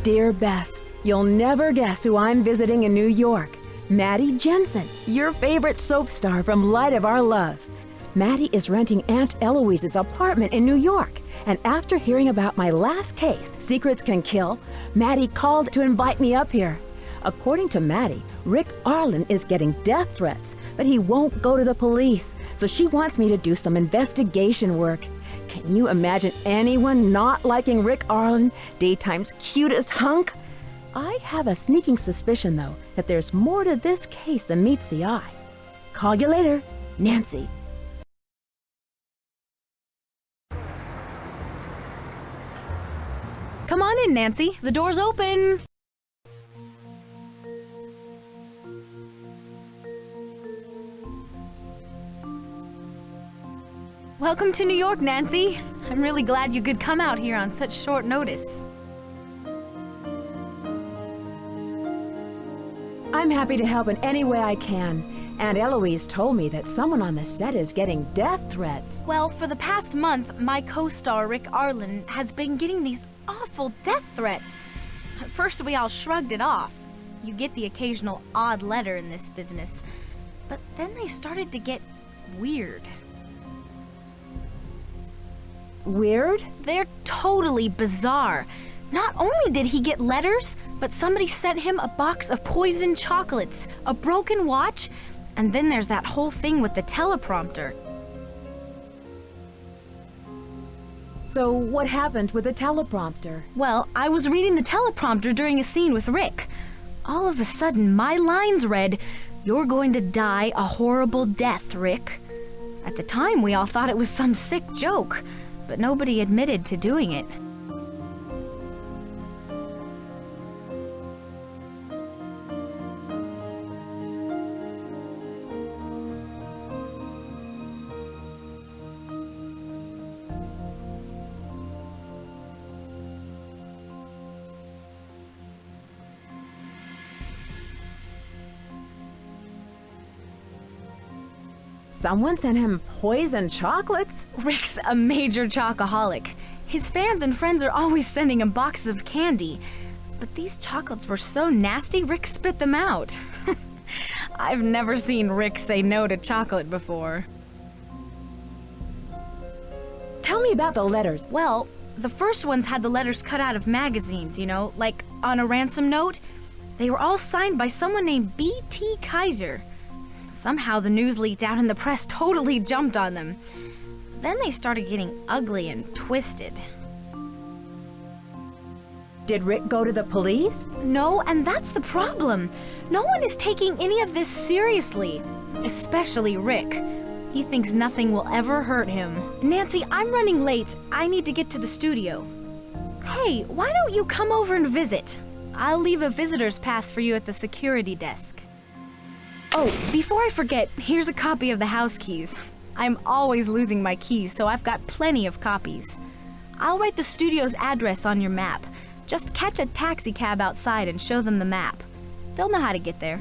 Dear Bess, you'll never guess who I'm visiting in New York. Mattie Jenson, your favorite soap star from Light of Our Love. Mattie is renting Aunt Eloise's apartment in New York, and after hearing about my last case, Secrets Can Kill, Mattie called to invite me up here. According to Mattie, Rick Arlen is getting death threats, but he won't go to the police, so she wants me to do some investigation work. Can you imagine anyone not liking Rick Arlen, daytime's cutest hunk? I have a sneaking suspicion, though, that there's more to this case than meets the eye. Call you later, Nancy. Come on in, Nancy. The door's open. Welcome to New York, Nancy. I'm really glad you could come out here on such short notice. I'm happy to help in any way I can. Aunt Eloise told me that someone on the set is getting death threats. Well, for the past month, my co-star Rick Arlen has been getting these awful death threats. At first, we all shrugged it off. You get the occasional odd letter in this business. But then they started to get weird. Weird? They're totally bizarre. Not only did he get letters, but somebody sent him a box of poisoned chocolates, a broken watch, and then there's that whole thing with the teleprompter. So what happened with the teleprompter? Well, I was reading the teleprompter during a scene with Rick. All of a sudden, my lines read, "You're going to die a horrible death, Rick." At the time, we all thought it was some sick joke, but nobody admitted to doing it. Someone sent him poisoned chocolates? Rick's a major chocoholic. His fans and friends are always sending him boxes of candy. But these chocolates were so nasty, Rick spit them out. I've never seen Rick say no to chocolate before. Tell me about the letters. Well, the first ones had the letters cut out of magazines, you know, like on a ransom note. They were all signed by someone named B.T. Kaiser. Somehow the news leaked out and the press totally jumped on them. Then they started getting ugly and twisted. Did Rick go to the police? No, and that's the problem. No one is taking any of this seriously, especially Rick. He thinks nothing will ever hurt him. Nancy, I'm running late. I need to get to the studio. Hey, why don't you come over and visit? I'll leave a visitor's pass for you at the security desk. Oh, before I forget, here's a copy of the house keys. I'm always losing my keys, so I've got plenty of copies. I'll write the studio's address on your map. Just catch a taxi cab outside and show them the map. They'll know how to get there.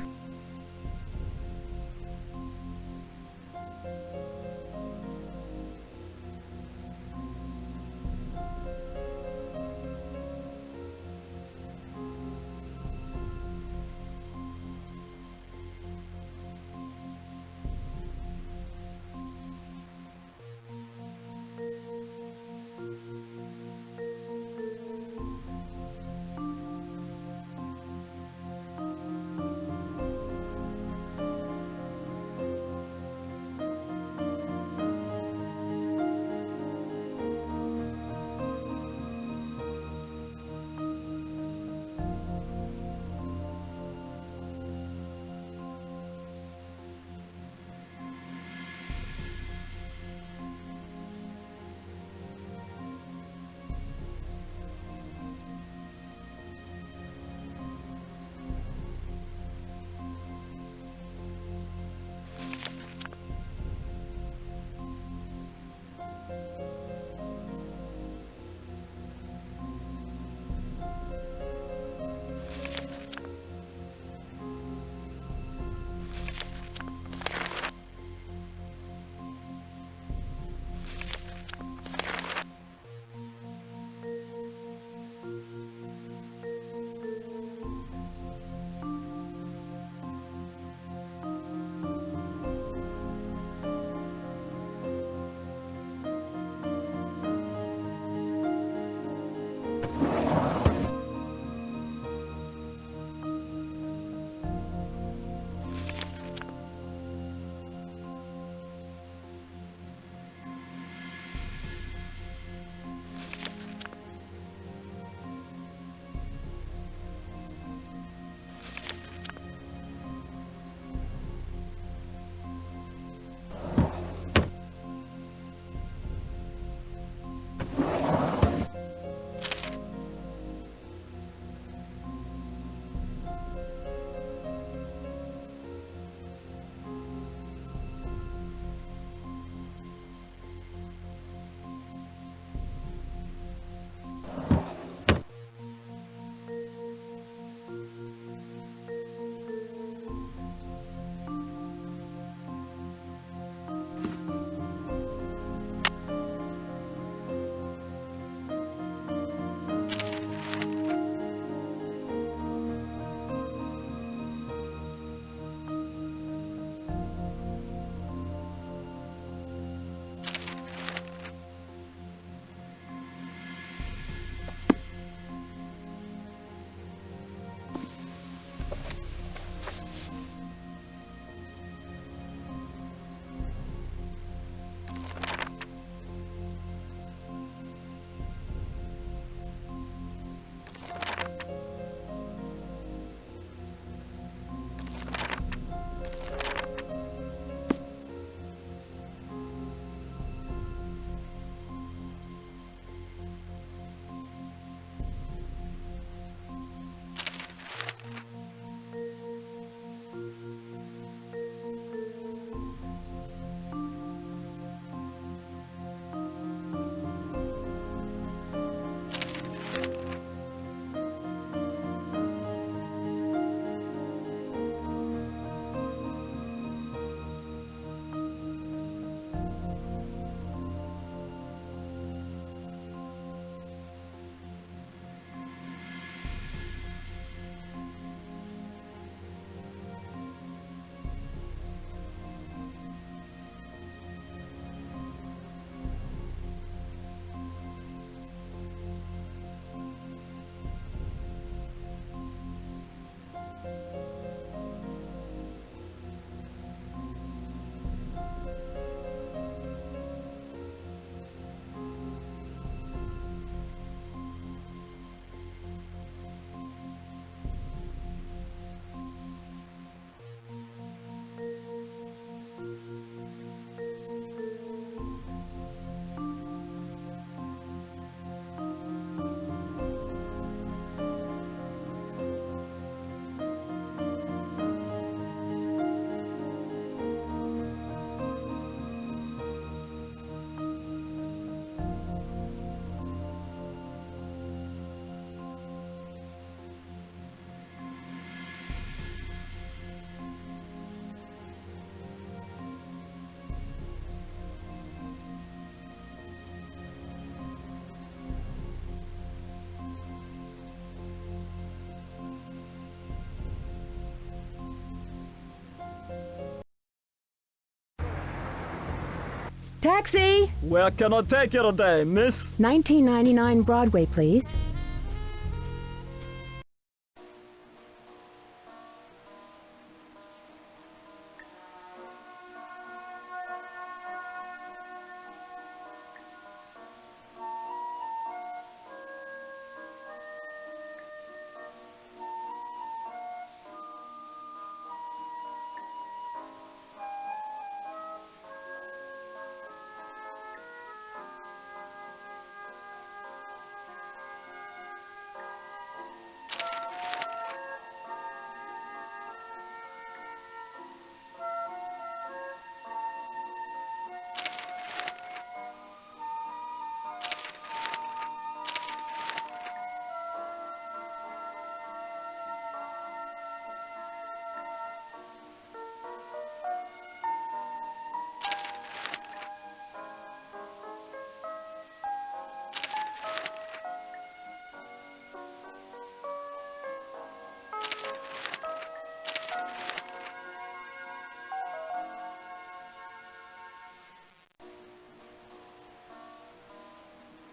Taxi! Where can I take you today, miss? 1999 Broadway, please.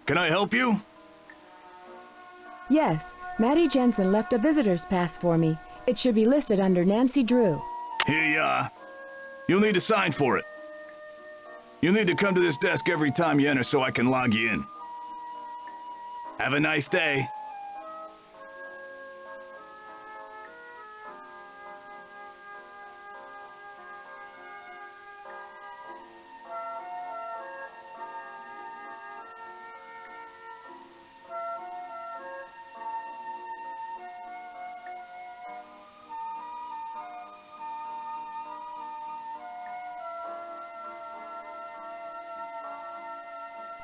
Can I help you? Yes, Mattie Jenson left a visitor's pass for me. It should be listed under Nancy Drew. Here you are. You'll need to sign for it. You'll need to come to this desk every time you enter so I can log you in. Have a nice day.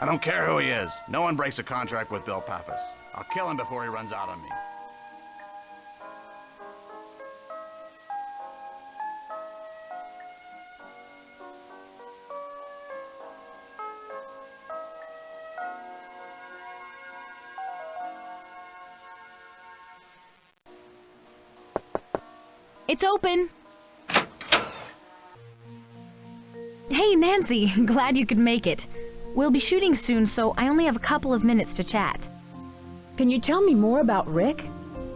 I don't care who he is. No one breaks a contract with Bill Pappas. I'll kill him before he runs out on me. It's open. Hey, Nancy. Glad you could make it. We'll be shooting soon, so I only have a couple of minutes to chat. Can you tell me more about Rick?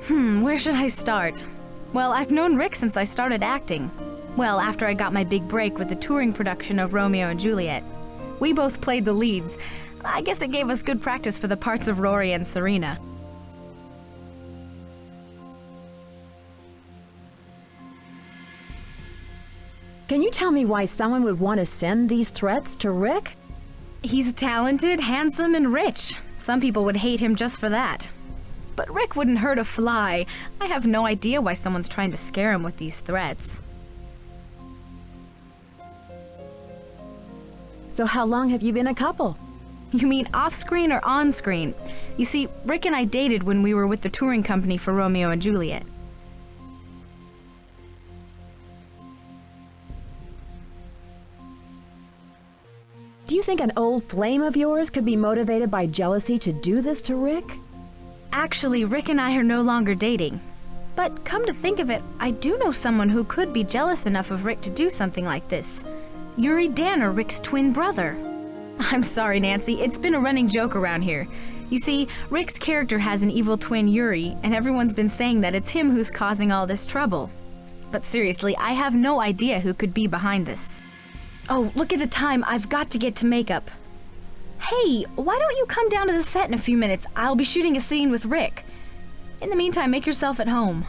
Where should I start? Well, I've known Rick since I started acting. Well, after I got my big break with the touring production of Romeo and Juliet. We both played the leads. I guess it gave us good practice for the parts of Rory and Serena. Can you tell me why someone would want to send these threats to Rick? He's talented, handsome, and rich. Some people would hate him just for that. But Rick wouldn't hurt a fly. I have no idea why someone's trying to scare him with these threats. So how long have you been a couple? You mean off-screen or on-screen? You see, Rick and I dated when we were with the touring company for Romeo and Juliet. Do you think an old flame of yours could be motivated by jealousy to do this to Rick? Actually, Rick and I are no longer dating. But come to think of it, I do know someone who could be jealous enough of Rick to do something like this. Yuri Danner, Rick's twin brother. I'm sorry, Nancy, it's been a running joke around here. You see, Rick's character has an evil twin, Yuri, and everyone's been saying that it's him who's causing all this trouble. But seriously, I have no idea who could be behind this. Oh, look at the time. I've got to get to makeup. Hey, why don't you come down to the set in a few minutes? I'll be shooting a scene with Rick. In the meantime, make yourself at home.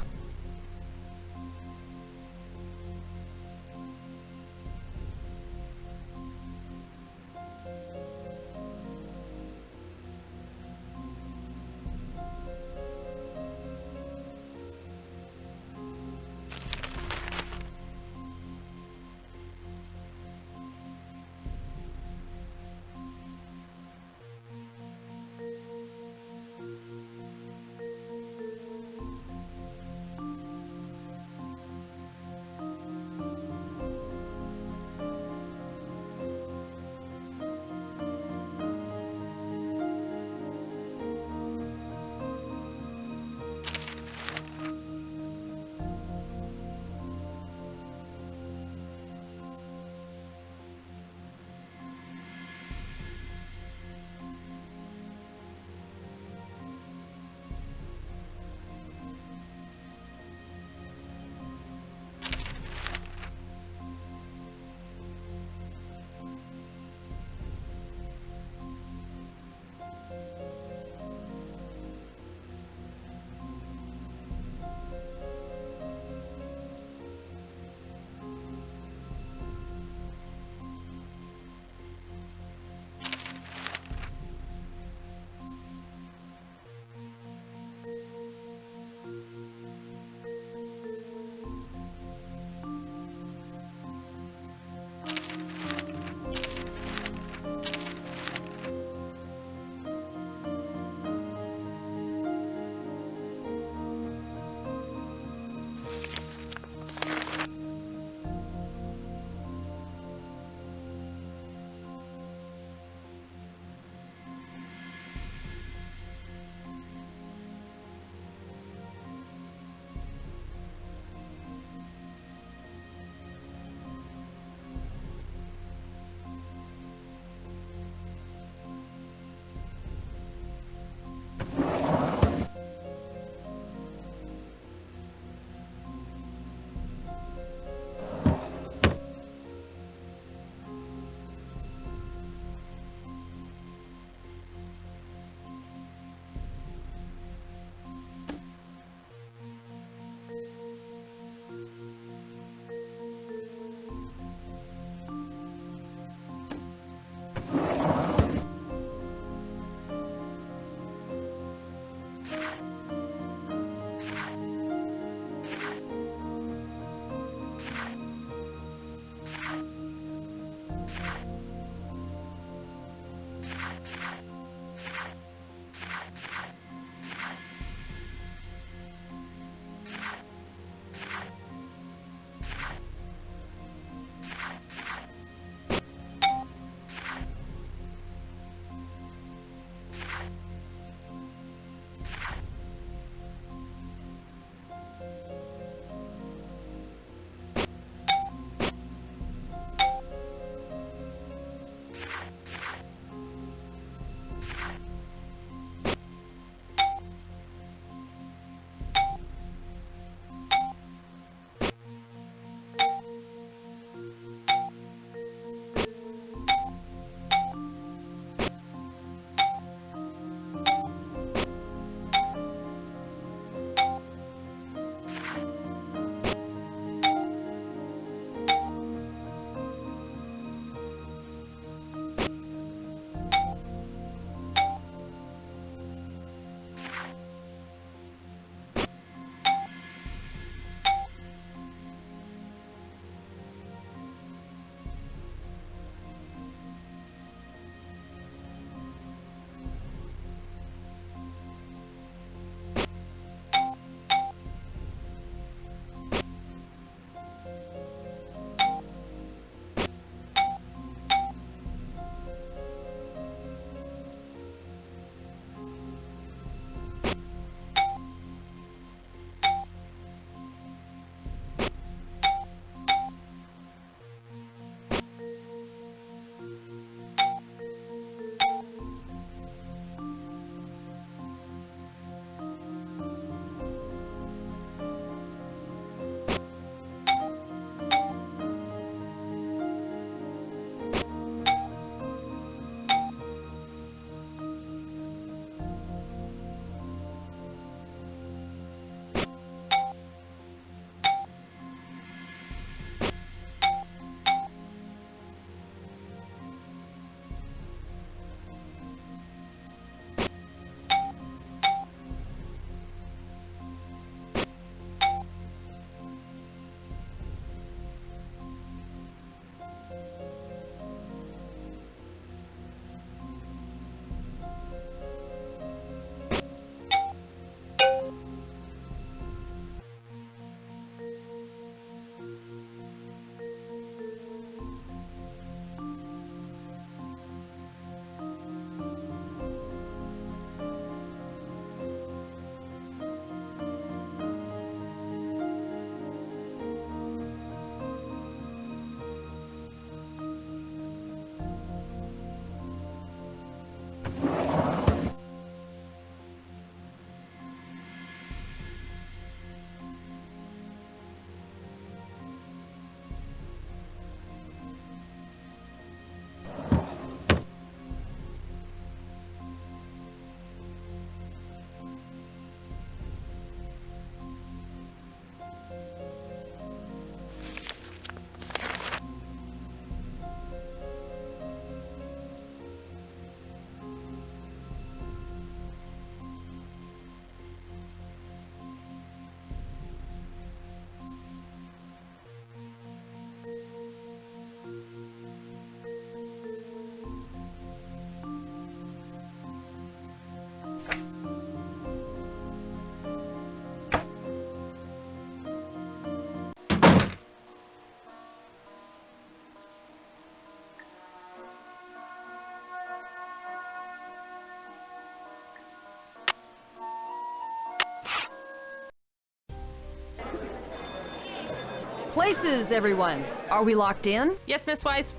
places, everyone. Are we locked in? Yes, Miss Weiss.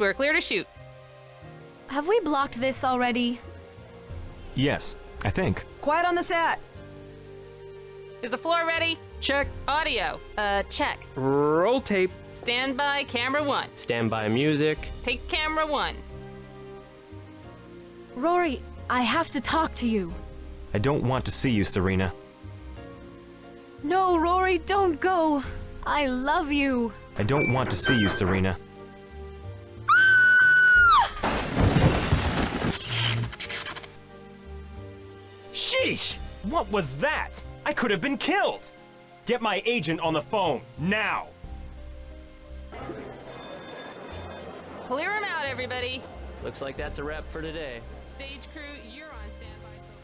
We're clear to shoot. Have we blocked this already? Yes, I think. Quiet on the set. Is the floor ready? Check. Audio. Check. Roll tape. Stand by camera 1. Stand by music. Take camera 1. Rory, I have to talk to you. I don't want to see you, Serena. No, Rory, don't go. I love you. I don't want to see you, Serena. Sheesh! What was that? I could have been killed! Get my agent on the phone, now! Clear him out, everybody. Looks like that's a wrap for today. Stage crew, you're on standby till...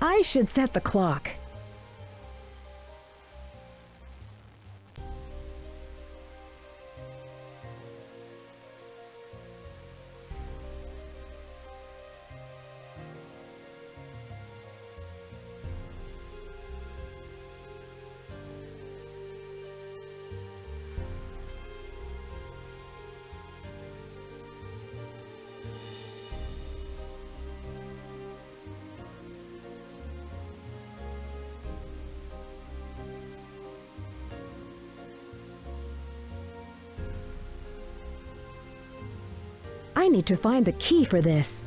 I should set the clock. I need to find the key for this.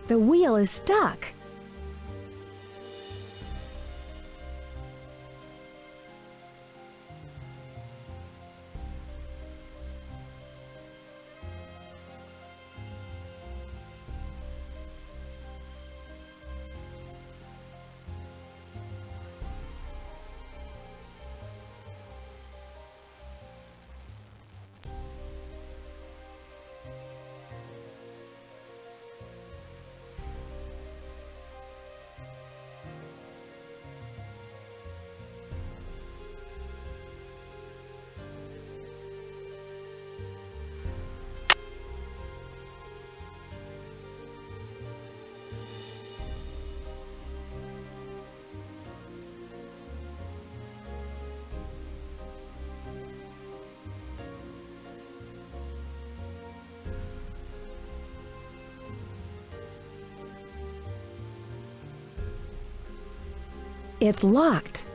The wheel is stuck. It's locked.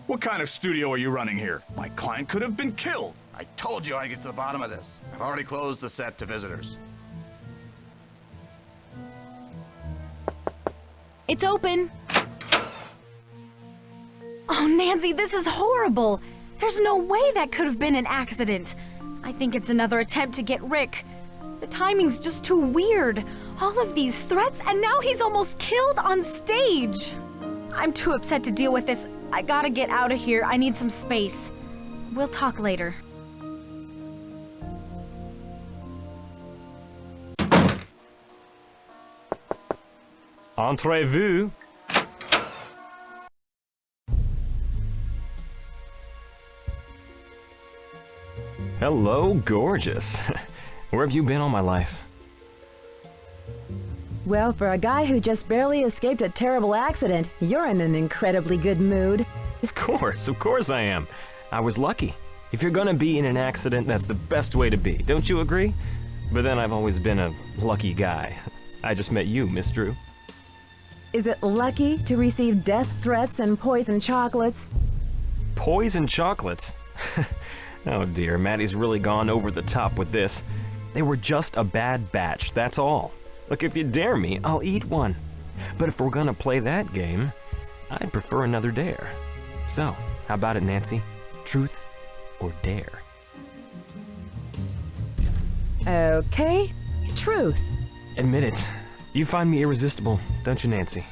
What kind of studio are you running here? My client could have been killed. I told you I'd get to the bottom of this. I've already closed the set to visitors. It's open. Oh, Nancy, this is horrible. There's no way that could have been an accident. I think it's another attempt to get Rick. The timing's just too weird. All of these threats, and now he's almost killed on stage. I'm too upset to deal with this. I gotta get out of here. I need some space. We'll talk later. Entrez-vous. Hello, gorgeous. Where have you been all my life? Well, for a guy who just barely escaped a terrible accident, you're in an incredibly good mood. Of course I am. I was lucky. If you're gonna be in an accident, that's the best way to be. Don't you agree? But then I've always been a lucky guy. I just met you, Miss Drew. Is it lucky to receive death threats and poison chocolates? Poison chocolates? Oh dear, Maddie's really gone over the top with this. They were just a bad batch, that's all. Look, if you dare me, I'll eat one. But if we're gonna play that game, I'd prefer another dare. So, how about it, Nancy? Truth or dare? Okay, truth. Admit it. You find me irresistible, don't you, Nancy?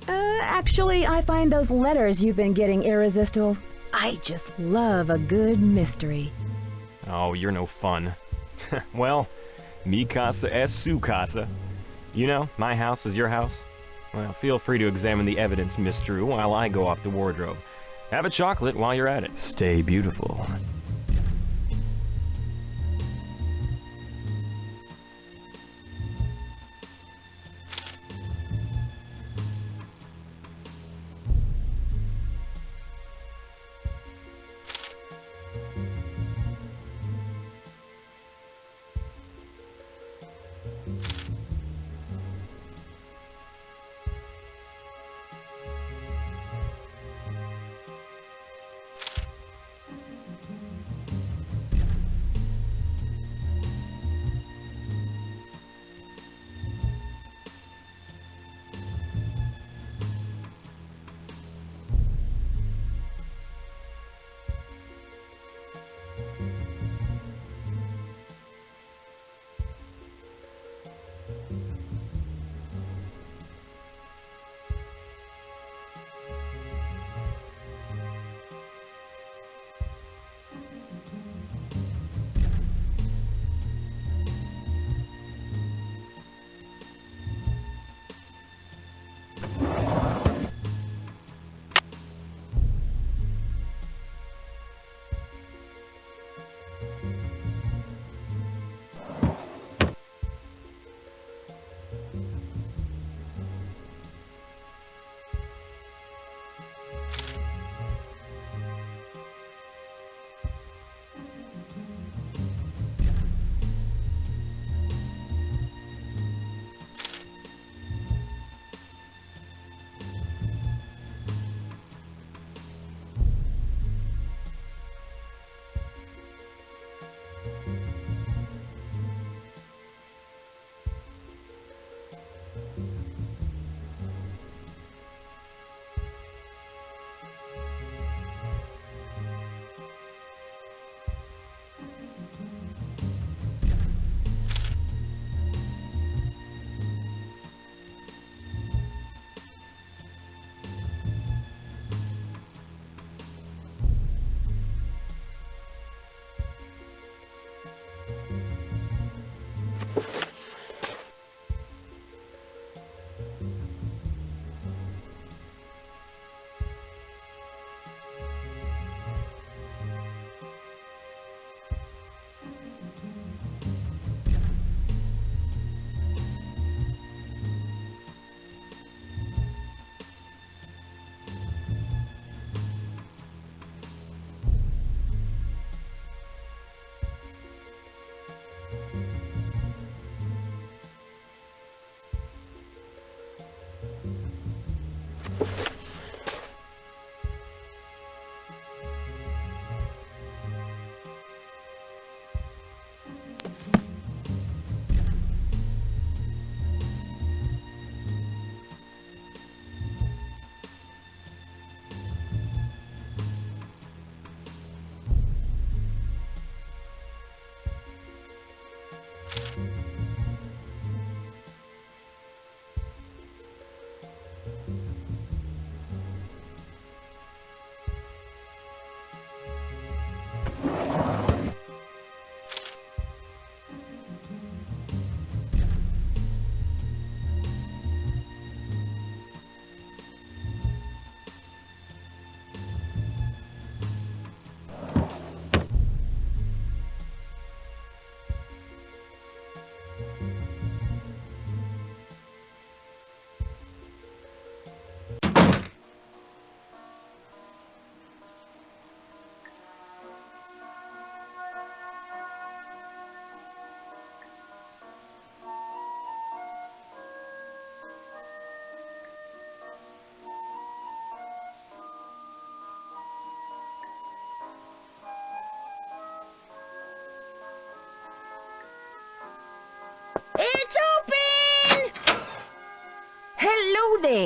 Actually, I find those letters you've been getting irresistible. I just love a good mystery. Oh, you're no fun. Well, mi casa es su casa. You know, my house is your house. Well, feel free to examine the evidence, Miss Drew, while I go off the wardrobe. Have a chocolate while you're at it. Stay beautiful.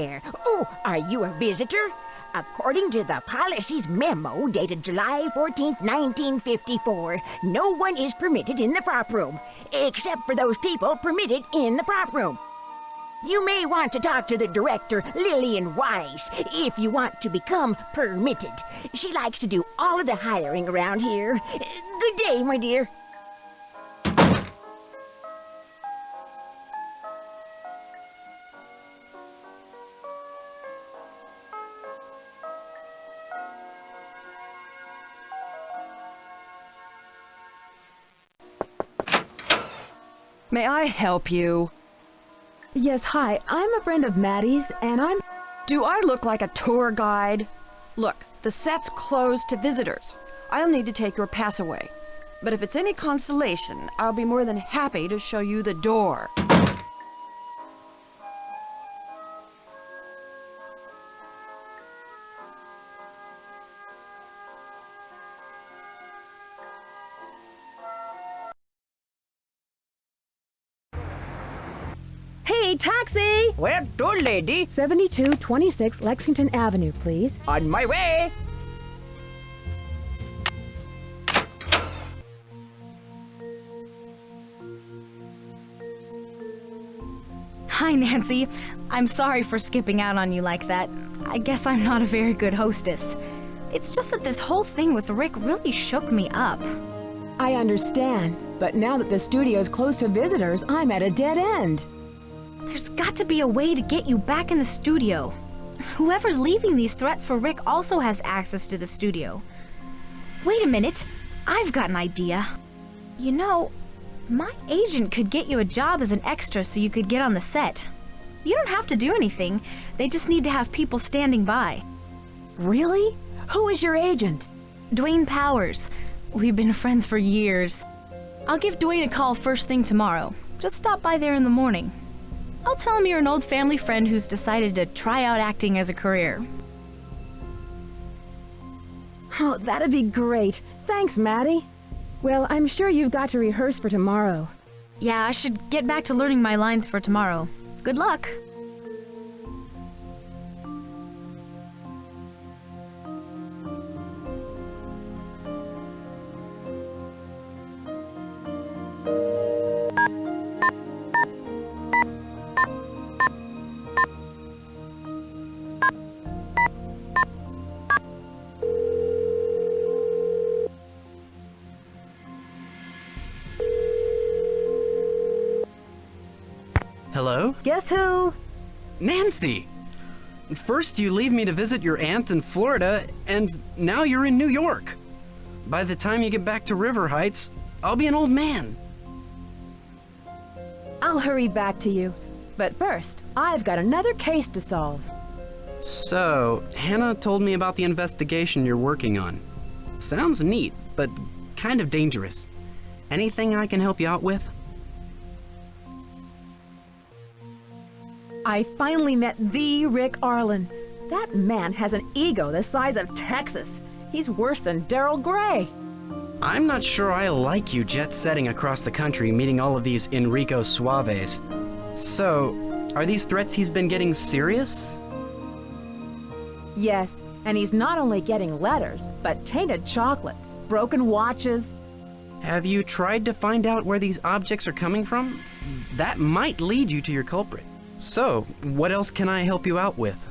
there. Oh, are you a visitor? According to the policy's memo dated July 14th, 1954, no one is permitted in the prop room, except for those people permitted in the prop room. You may want to talk to the director, Lillian Weiss, if you want to become permitted. She likes to do all of the hiring around here. Good day, my dear. May I help you? Yes, hi. I'm a friend of Mattie's, and I'm... Do I look like a tour guide? Look, the set's closed to visitors. I'll need to take your pass away. But if it's any consolation, I'll be more than happy to show you the door. Hey, taxi! Where to, lady? 7226 Lexington Avenue, please. On my way. Hi, Nancy. I'm sorry for skipping out on you like that. I guess I'm not a very good hostess. It's just that this whole thing with Rick really shook me up. I understand, but now that the studio's closed to visitors, I'm at a dead end. There's got to be a way to get you back in the studio. Whoever's leaving these threats for Rick also has access to the studio. Wait a minute. I've got an idea. You know, my agent could get you a job as an extra so you could get on the set. You don't have to do anything. They just need to have people standing by. Really? Who is your agent? Dwayne Powers. We've been friends for years. I'll give Dwayne a call first thing tomorrow. Just stop by there in the morning. I'll tell him you're an old family friend who's decided to try out acting as a career. Oh, that'd be great. Thanks, Maddie. Well, I'm sure you've got to rehearse for tomorrow. Yeah, I should get back to learning my lines for tomorrow. Good luck. Hello? Guess who? Nancy! First you leave me to visit your aunt in Florida, and now you're in New York. By the time you get back to River Heights, I'll be an old man. I'll hurry back to you. But first, I've got another case to solve. So, Hannah told me about the investigation you're working on. Sounds neat, but kind of dangerous. Anything I can help you out with? I finally met the Rick Arlen. That man has an ego the size of Texas. He's worse than Daryl Gray. I'm not sure I like you jet-setting across the country meeting all of these Enrico Suaves. So, are these threats he's been getting serious? Yes, and he's not only getting letters, but tainted chocolates, broken watches. Have you tried to find out where these objects are coming from? That might lead you to your culprit. So, what else can I help you out with?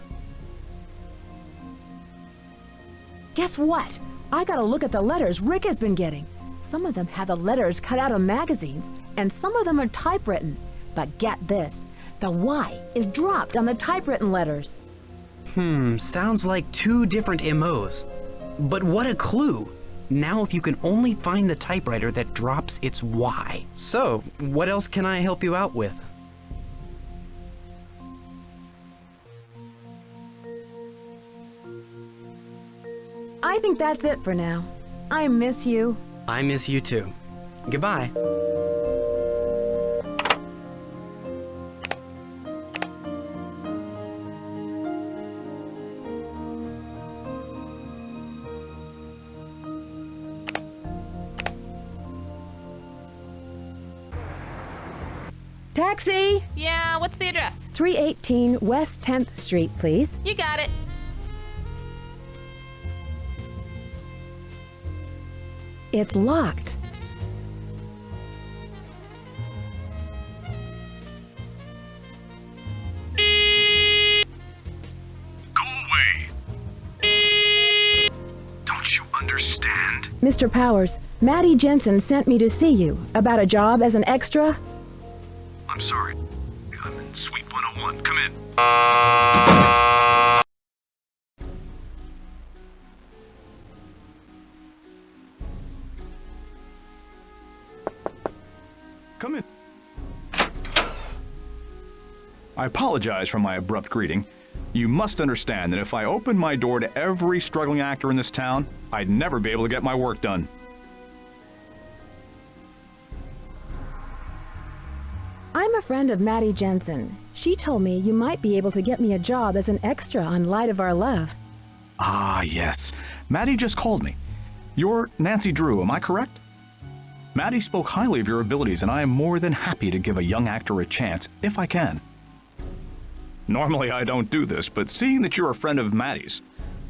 Guess what? I gotta look at the letters Rick has been getting. Some of them have the letters cut out of magazines, and some of them are typewritten. But get this, the Y is dropped on the typewritten letters. Sounds like two different MOs. But what a clue! Now if you can only find the typewriter that drops its Y. So, what else can I help you out with? I think that's it for now. I miss you. I miss you too. Goodbye. Taxi! Yeah, what's the address? 318 West 10th Street, please. You got it. It's locked. Go away. Don't you understand? Mr. Powers, Mattie Jenson sent me to see you about a job as an extra. I'm sorry. I'm in Suite 101. Come in. Come in. I apologize for my abrupt greeting. You must understand that if I opened my door to every struggling actor in this town, I'd never be able to get my work done. I'm a friend of Mattie Jenson. She told me you might be able to get me a job as an extra on Light of Our Love. Ah, yes. Mattie just called me. You're Nancy Drew, am I correct? Mattie spoke highly of your abilities, and I am more than happy to give a young actor a chance, if I can. Normally I don't do this, but seeing that you're a friend of Mattie's,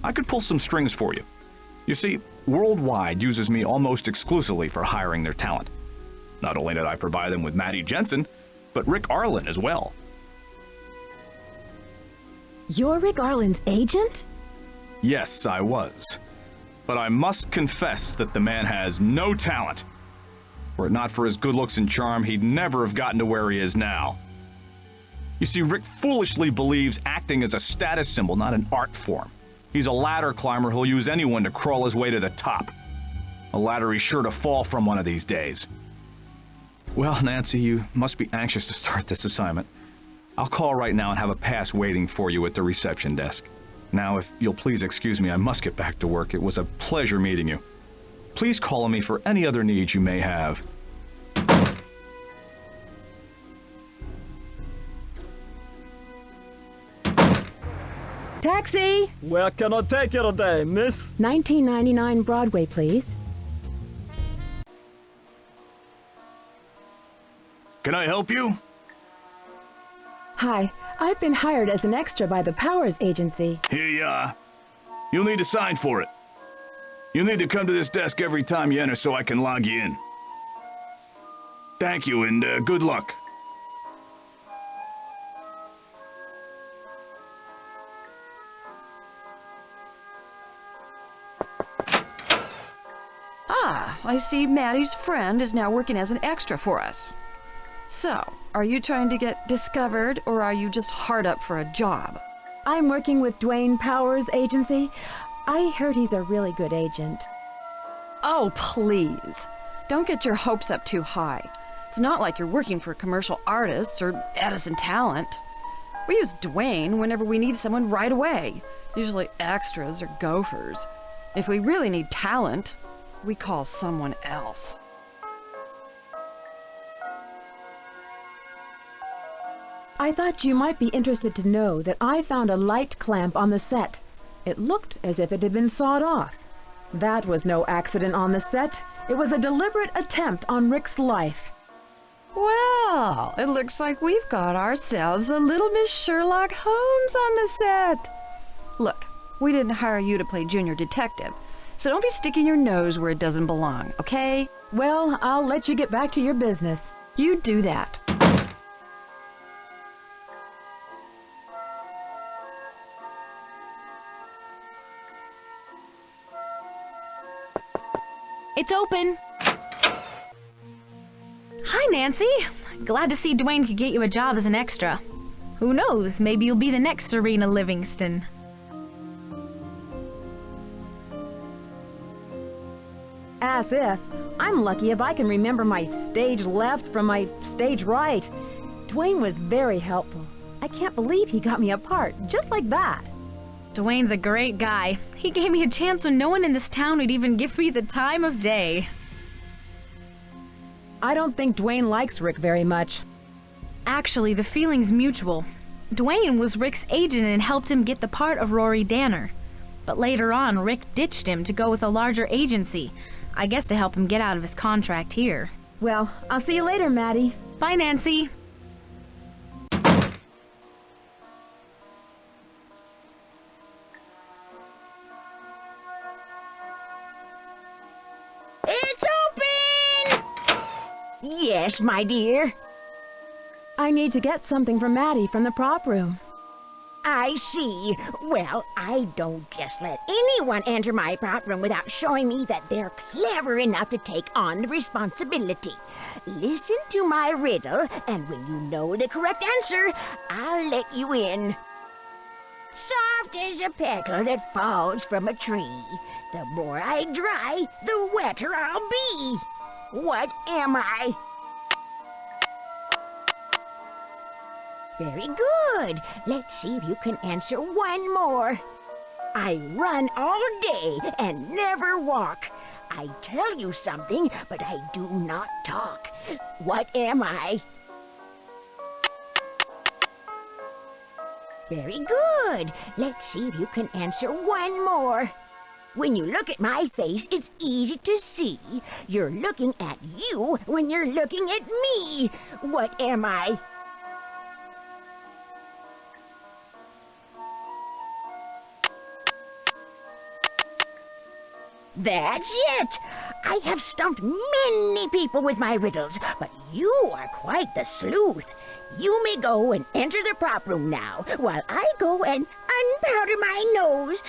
I could pull some strings for you. You see, Worldwide uses me almost exclusively for hiring their talent. Not only did I provide them with Mattie Jenson, but Rick Arlen as well. You're Rick Arlen's agent? Yes, I was. But I must confess that the man has no talent. Were it not for his good looks and charm, he'd never have gotten to where he is now. You see, Rick foolishly believes acting is a status symbol, not an art form. He's a ladder climber who'll use anyone to crawl his way to the top. A ladder he's sure to fall from one of these days. Well, Nancy, you must be anxious to start this assignment. I'll call right now and have a pass waiting for you at the reception desk. Now, if you'll please excuse me, I must get back to work. It was a pleasure meeting you. Please call on me for any other needs you may have. Taxi! Where can I take you today, miss? 1999 Broadway, please. Can I help you? Hi, I've been hired as an extra by the Powers Agency. Here you are. You'll need to sign for it. You'll need to come to this desk every time you enter so I can log you in. Thank you, and good luck. Ah, I see Mattie's friend is now working as an extra for us. So, are you trying to get discovered, or are you just hard up for a job? I'm working with Dwayne Powers Agency. I heard he's a really good agent. Oh, please. Don't get your hopes up too high. It's not like you're working for commercial artists or Edison Talent. We use Dwayne whenever we need someone right away, usually extras or gophers. If we really need talent, we call someone else. I thought you might be interested to know that I found a light clamp on the set. It looked as if it had been sawed off. That was no accident on the set. It was a deliberate attempt on Rick's life. Well, it looks like we've got ourselves a little Miss Sherlock Holmes on the set. Look, we didn't hire you to play junior detective, so don't be sticking your nose where it doesn't belong, okay? Well, I'll let you get back to your business. You do that. It's open. Hi, Nancy. Glad to see Dwayne could get you a job as an extra. Who knows, maybe you'll be the next Serena Livingston. As if. I'm lucky if I can remember my stage left from my stage right. Dwayne was very helpful. I can't believe he got me a part, just like that. Dwayne's a great guy. He gave me a chance when no one in this town would even give me the time of day. I don't think Dwayne likes Rick very much. Actually, the feeling's mutual. Dwayne was Rick's agent and helped him get the part of Rory Danner. But later on, Rick ditched him to go with a larger agency. I guess to help him get out of his contract here. Well, I'll see you later, Mattie. Bye, Nancy. Yes, my dear. I need to get something for Mattie from the prop room. I see. Well, I don't just let anyone enter my prop room without showing me that they're clever enough to take on the responsibility. Listen to my riddle, and when you know the correct answer, I'll let you in. Soft as a petal that falls from a tree. The more I dry, the wetter I'll be. What am I? Very good. Let's see if you can answer one more. I run all day and never walk. I tell you something, but I do not talk. What am I? Very good. Let's see if you can answer one more. When you look at my face, it's easy to see. You're looking at you when you're looking at me. What am I? That's it! I have stumped many people with my riddles, but you are quite the sleuth. You may go and enter the prop room now, while I go and unpowder my nose.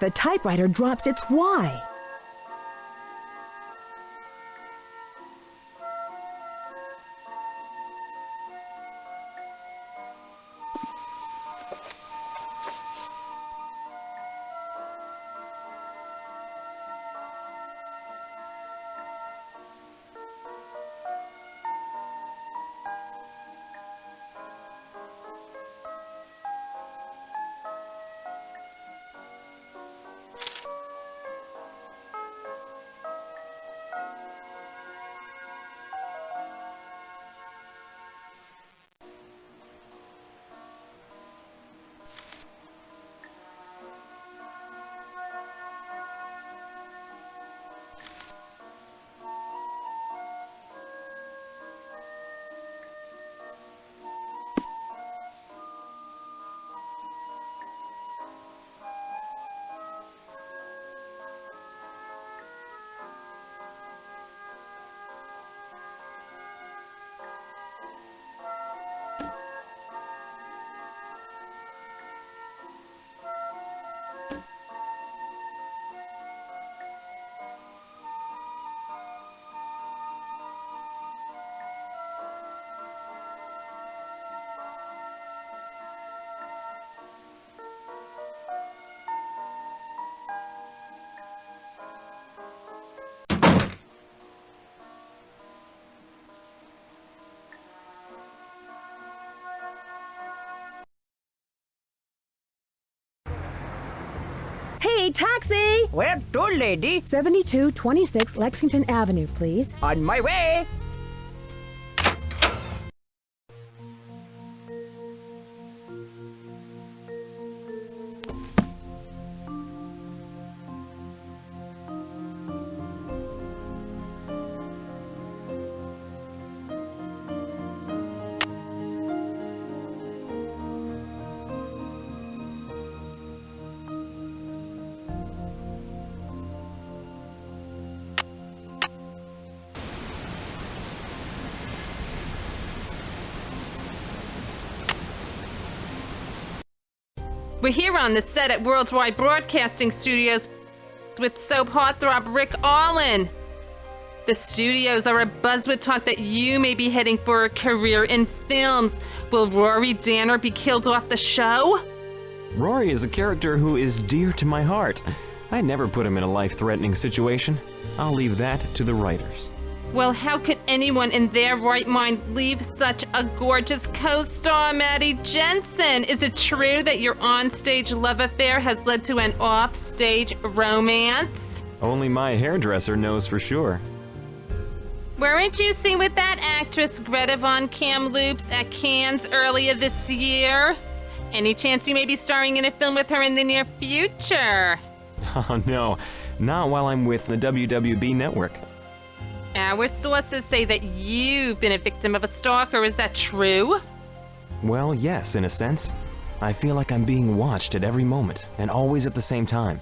The typewriter drops its Y. Hey, taxi! Where to, lady? 7226 Lexington Avenue, please. On my way. We're here on the set at Worldwide Broadcasting Studios with soap heartthrob Rick Arlen. The studios are abuzz with talk that you may be heading for a career in films. Will Rory Danner be killed off the show? Rory is a character who is dear to my heart. I never put him in a life-threatening situation. I'll leave that to the writers. Well, how could anyone in their right mind leave such a gorgeous co-star, Mattie Jenson? Is it true that your on-stage love affair has led to an off-stage romance? Only my hairdresser knows for sure. Weren't you seen with that actress Greta Von Kamloops at Cannes earlier this year? Any chance you may be starring in a film with her in the near future? Oh no, not while I'm with the WWB network. Our sources say that you've been a victim of a stalker. Is that true? Well, yes, in a sense. I feel like I'm being watched at every moment, and always at the same time.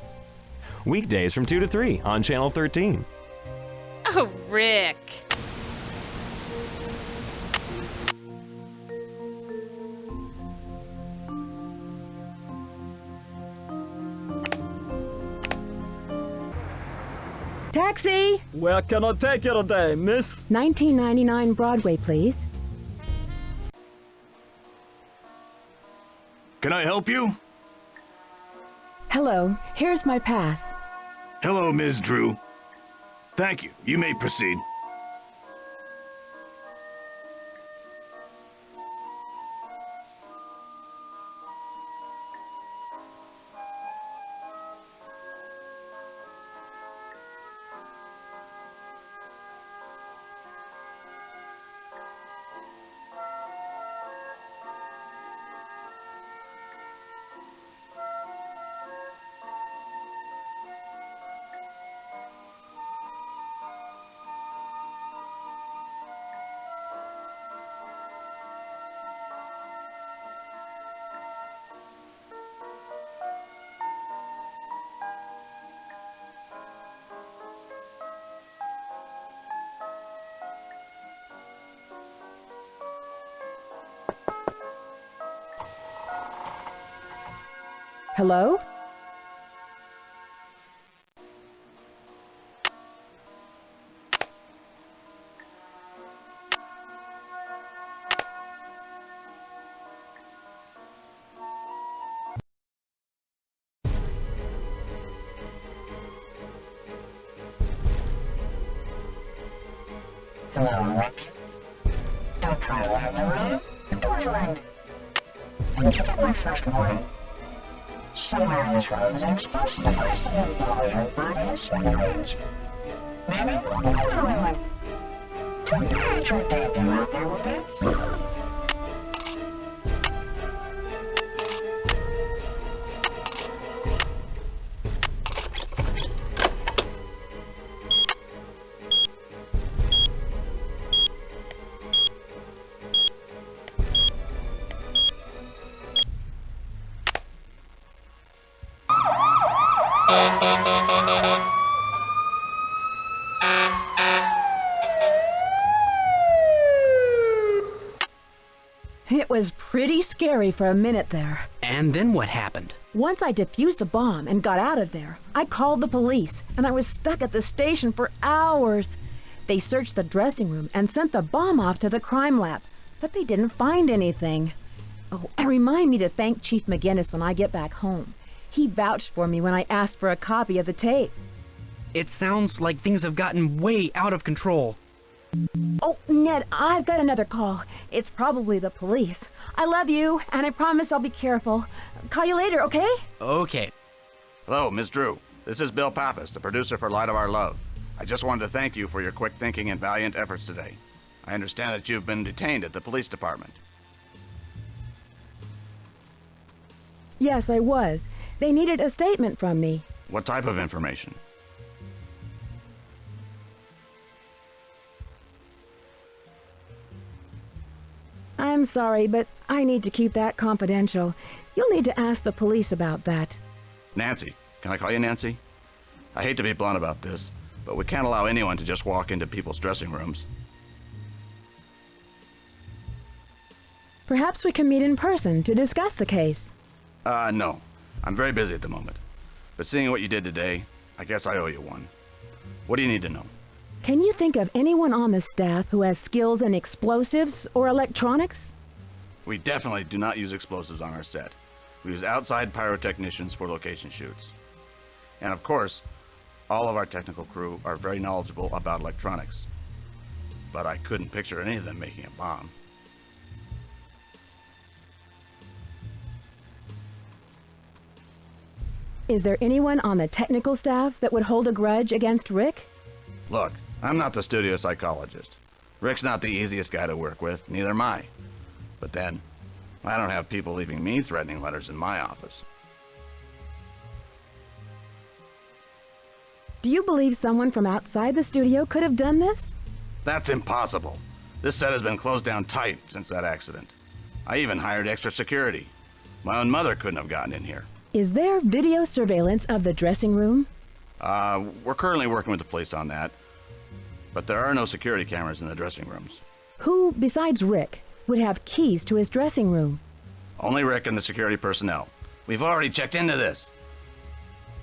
Weekdays from 2 to 3 on Channel 13. Oh, Rick. Taxi! Where can I take you today, miss? 1999 Broadway, please. Can I help you? Hello, here's my pass. Hello, Ms. Drew. Thank you. You may proceed. Hello? Hello, Rick. Don't try to learn the room. The door's locked. Didn't you get my first warning? Somewhere in this room is an explosive device that will blow your body to smithereens. Maybe another one. Too bad your debut out there will be. It was pretty scary for a minute there. And then what happened? Once I defused the bomb and got out of there, I called the police, and I was stuck at the station for hours. They searched the dressing room and sent the bomb off to the crime lab, but they didn't find anything. Oh, and remind me to thank Chief McGinnis when I get back home. He vouched for me when I asked for a copy of the tape. It sounds like things have gotten way out of control. Oh, Ned, I've got another call. It's probably the police. I love you, and I promise I'll be careful. Call you later, okay? Okay. Hello, Miss Drew. This is Bill Pappas, the producer for Light of Our Love. I just wanted to thank you for your quick thinking and valiant efforts today. I understand that you've been detained at the police department. Yes, I was. They needed a statement from me. What type of information? I'm sorry, but I need to keep that confidential. You'll need to ask the police about that. Nancy. Can I call you Nancy? I hate to be blunt about this, but we can't allow anyone to just walk into people's dressing rooms. Perhaps we can meet in person to discuss the case. No. I'm very busy at the moment. But seeing what you did today, I guess I owe you one. What do you need to know? Can you think of anyone on the staff who has skills in explosives or electronics? We definitely do not use explosives on our set. We use outside pyrotechnicians for location shoots. And of course, all of our technical crew are very knowledgeable about electronics. But I couldn't picture any of them making a bomb. Is there anyone on the technical staff that would hold a grudge against Rick? Look, I'm not the studio psychologist. Rick's not the easiest guy to work with, neither am I. But then, I don't have people leaving me threatening letters in my office. Do you believe someone from outside the studio could have done this? That's impossible. This set has been closed down tight since that accident. I even hired extra security. My own mother couldn't have gotten in here. Is there video surveillance of the dressing room? We're currently working with the police on that. But there are no security cameras in the dressing rooms. Who, besides Rick, would have keys to his dressing room? Only Rick and the security personnel. We've already checked into this.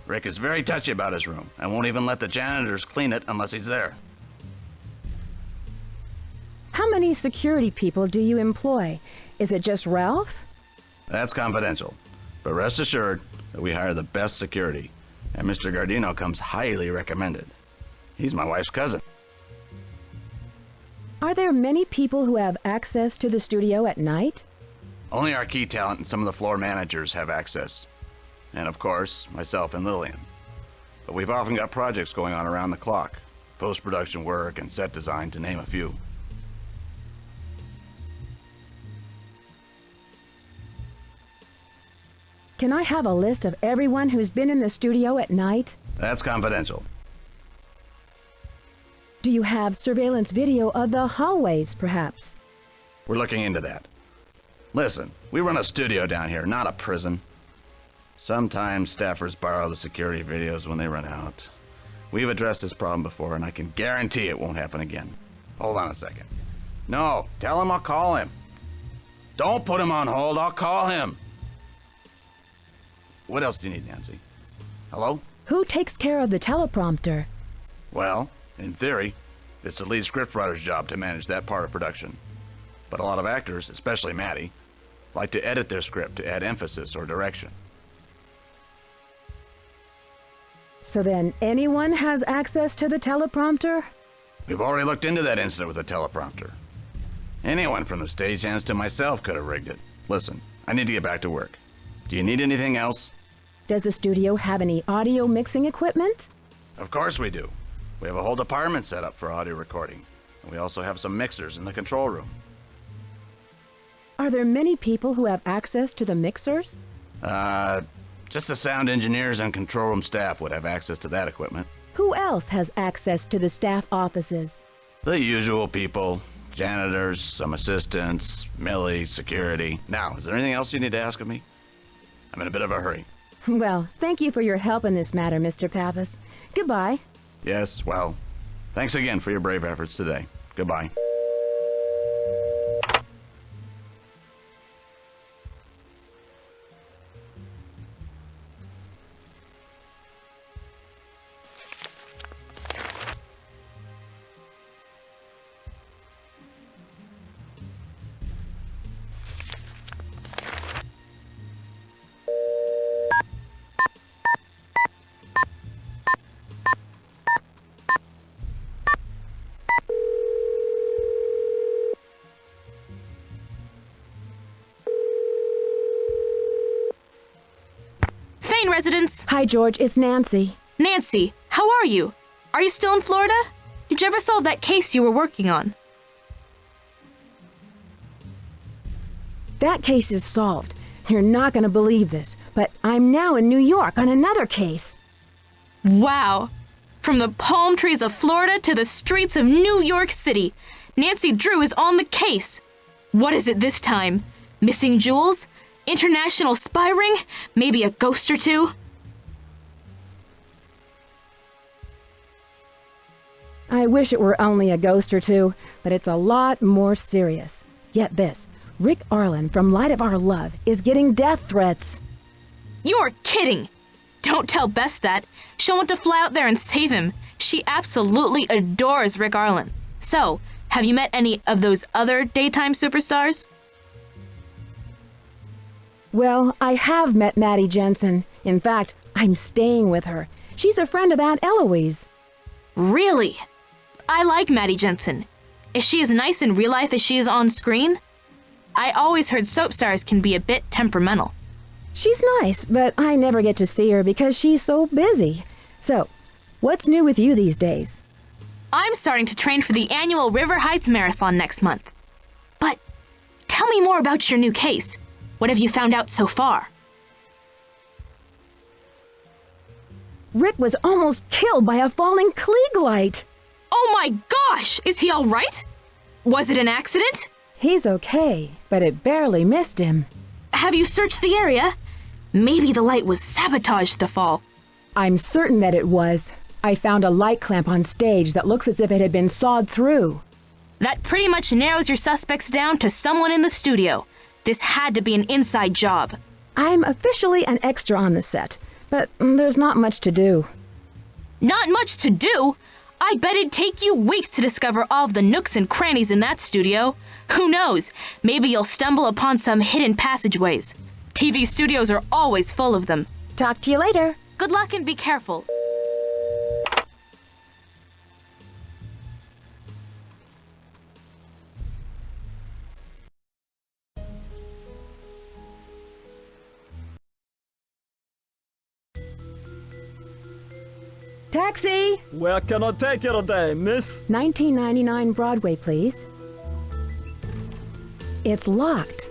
Rick is very touchy about his room and won't even let the janitors clean it unless he's there. How many security people do you employ? Is it just Ralph? That's confidential. But rest assured that we hire the best security, and Mr. Gardino comes highly recommended. He's my wife's cousin. Are there many people who have access to the studio at night? Only our key talent and some of the floor managers have access. And of course, myself and Lillian. But we've often got projects going on around the clock. Post-production work and set design, to name a few. Can I have a list of everyone who's been in the studio at night? That's confidential. Do you have surveillance video of the hallways, perhaps? We're looking into that. Listen, we run a studio down here, not a prison. Sometimes staffers borrow the security videos when they run out. We've addressed this problem before, and I can guarantee it won't happen again. Hold on a second. No, tell him I'll call him. Don't put him on hold, I'll call him. What else do you need, Nancy? Hello? Who takes care of the teleprompter? Well, in theory, it's the lead scriptwriter's job to manage that part of production. But a lot of actors, especially Mattie, like to edit their script to add emphasis or direction. So then anyone has access to the teleprompter? We've already looked into that incident with the teleprompter. Anyone from the stagehands to myself could have rigged it. Listen, I need to get back to work. Do you need anything else? Does the studio have any audio mixing equipment? Of course we do. We have a whole department set up for audio recording. And we also have some mixers in the control room. Are there many people who have access to the mixers? Just the sound engineers and control room staff would have access to that equipment. Who else has access to the staff offices? The usual people. Janitors, some assistants, Millie, security. Now, is there anything else you need to ask of me? I'm in a bit of a hurry. Well, thank you for your help in this matter, Mr. Pappas. Goodbye. Yes, well, thanks again for your brave efforts today. Goodbye. Residence. Hi, George. It's Nancy. Nancy, how are you? Are you still in Florida? Did you ever solve that case you were working on? That case is solved. You're not going to believe this, but I'm now in New York on another case. Wow. From the palm trees of Florida to the streets of New York City, Nancy Drew is on the case. What is it this time? Missing jewels? International spy ring? Maybe a ghost or two? I wish it were only a ghost or two, but it's a lot more serious. Get this, Rick Arlen from Light of Our Love is getting death threats. You're kidding! Don't tell Bess that. She'll want to fly out there and save him. She absolutely adores Rick Arlen. So, have you met any of those other daytime superstars? Well, I have met Mattie Jenson. In fact, I'm staying with her. She's a friend of Aunt Eloise. Really? I like Mattie Jenson. Is she as nice in real life as she is on screen? I always heard soap stars can be a bit temperamental. She's nice, but I never get to see her because she's so busy. So, what's new with you these days? I'm starting to train for the annual River Heights Marathon next month. But tell me more about your new case. What have you found out so far? Rick was almost killed by a falling Klieg light. Oh my gosh! Is he all right? Was it an accident? He's okay, but it barely missed him. Have you searched the area? Maybe the light was sabotaged to fall. I'm certain that it was. I found a light clamp on stage that looks as if it had been sawed through. That pretty much narrows your suspects down to someone in the studio. This had to be an inside job. I'm officially an extra on the set, but there's not much to do. Not much to do? I bet it'd take you weeks to discover all of the nooks and crannies in that studio. Who knows? Maybe you'll stumble upon some hidden passageways. TV studios are always full of them. Talk to you later. Good luck and be careful. Taxi! Where can I take you today, miss? 1999 Broadway, please. It's locked.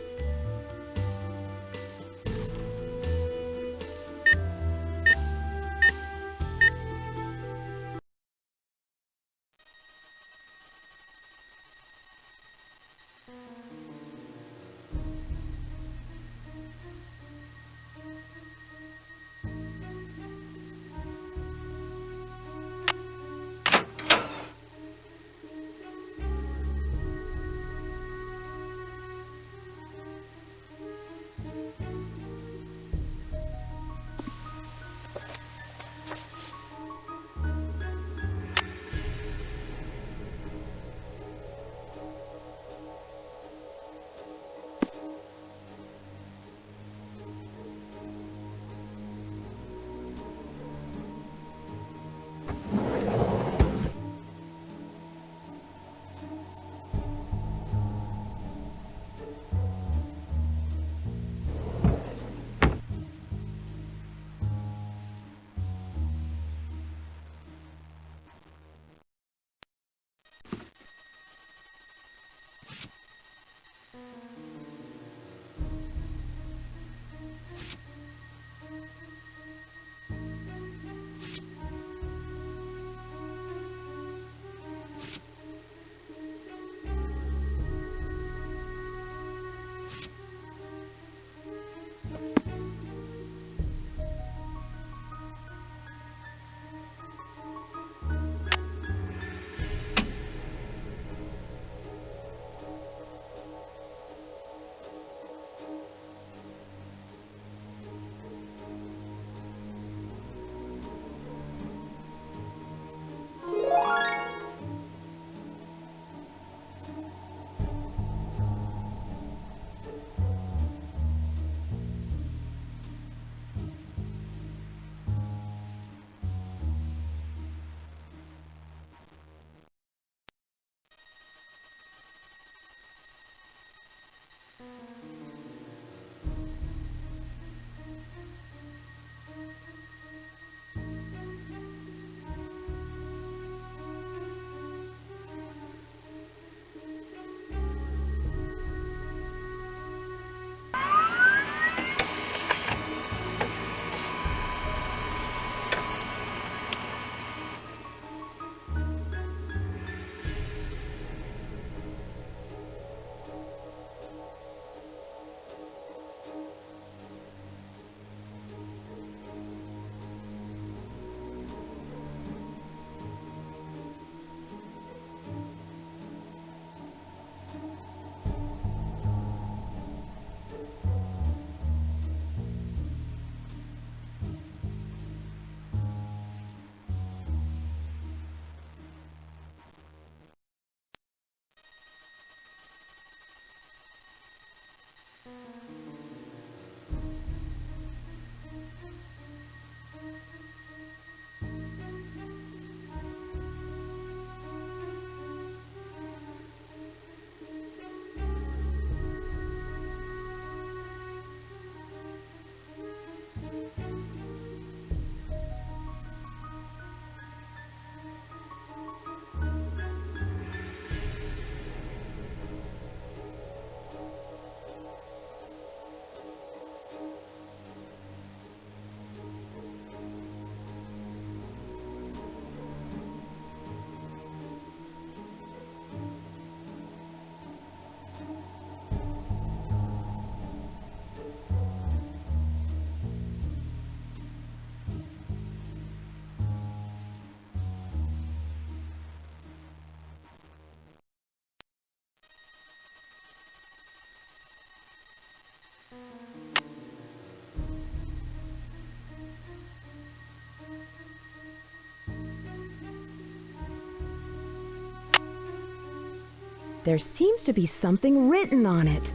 There seems to be something written on it.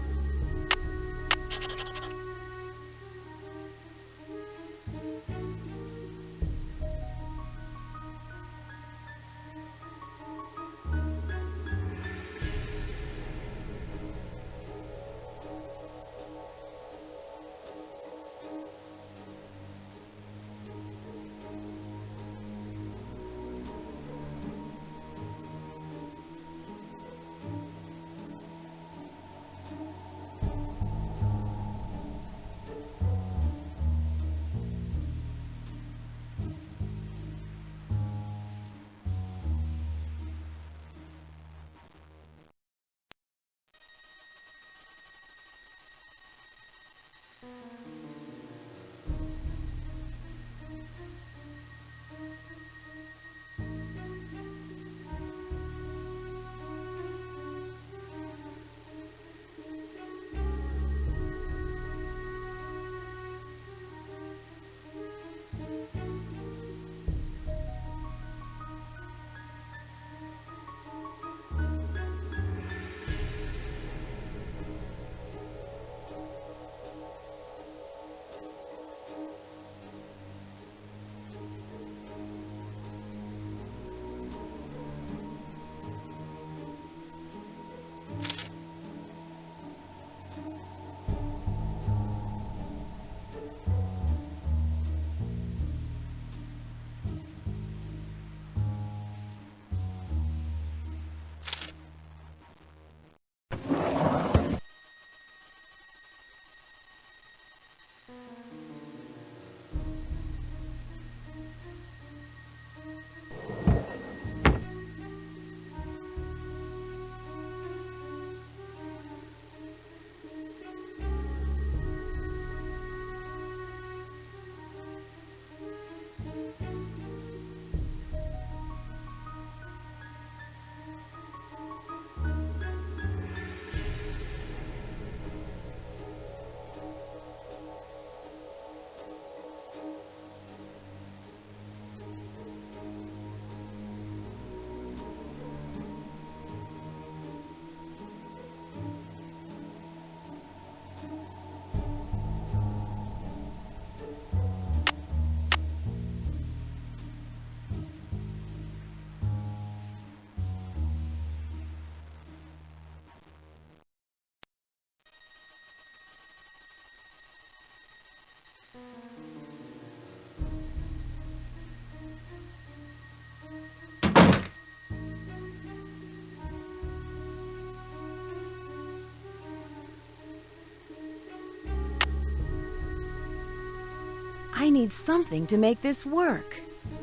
need something to make this work.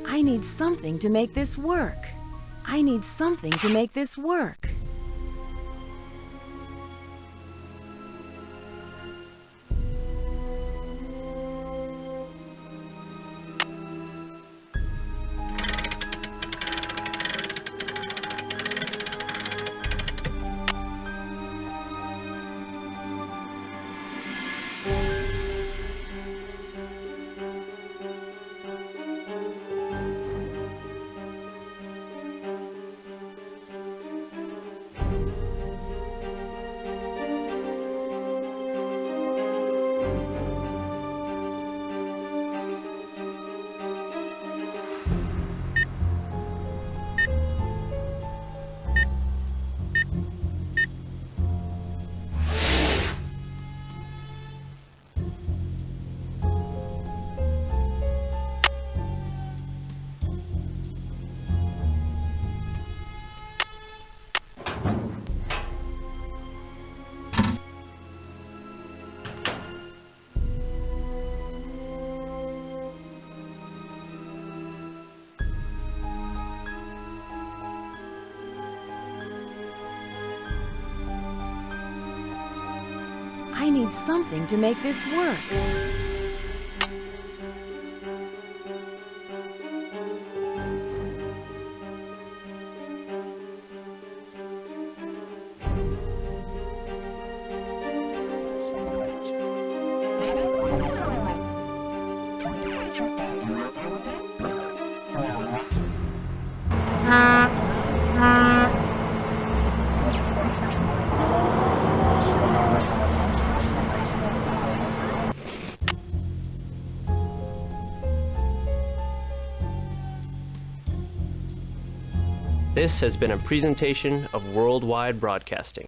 I need something to make this work. I need something to make this work. I need something to make this work. This has been a presentation of Worldwide Broadcasting.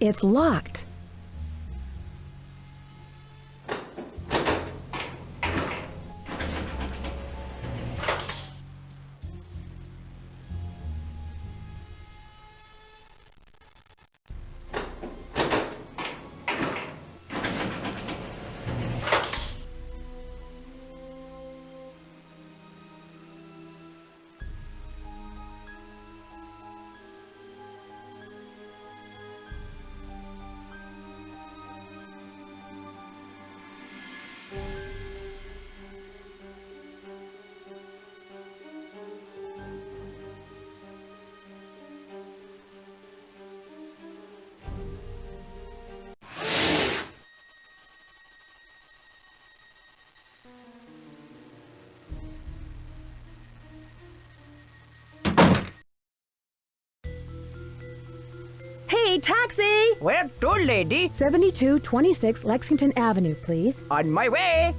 It's locked. Taxi! Taxi! Where to, lady? 7226 Lexington Avenue, please. On my way.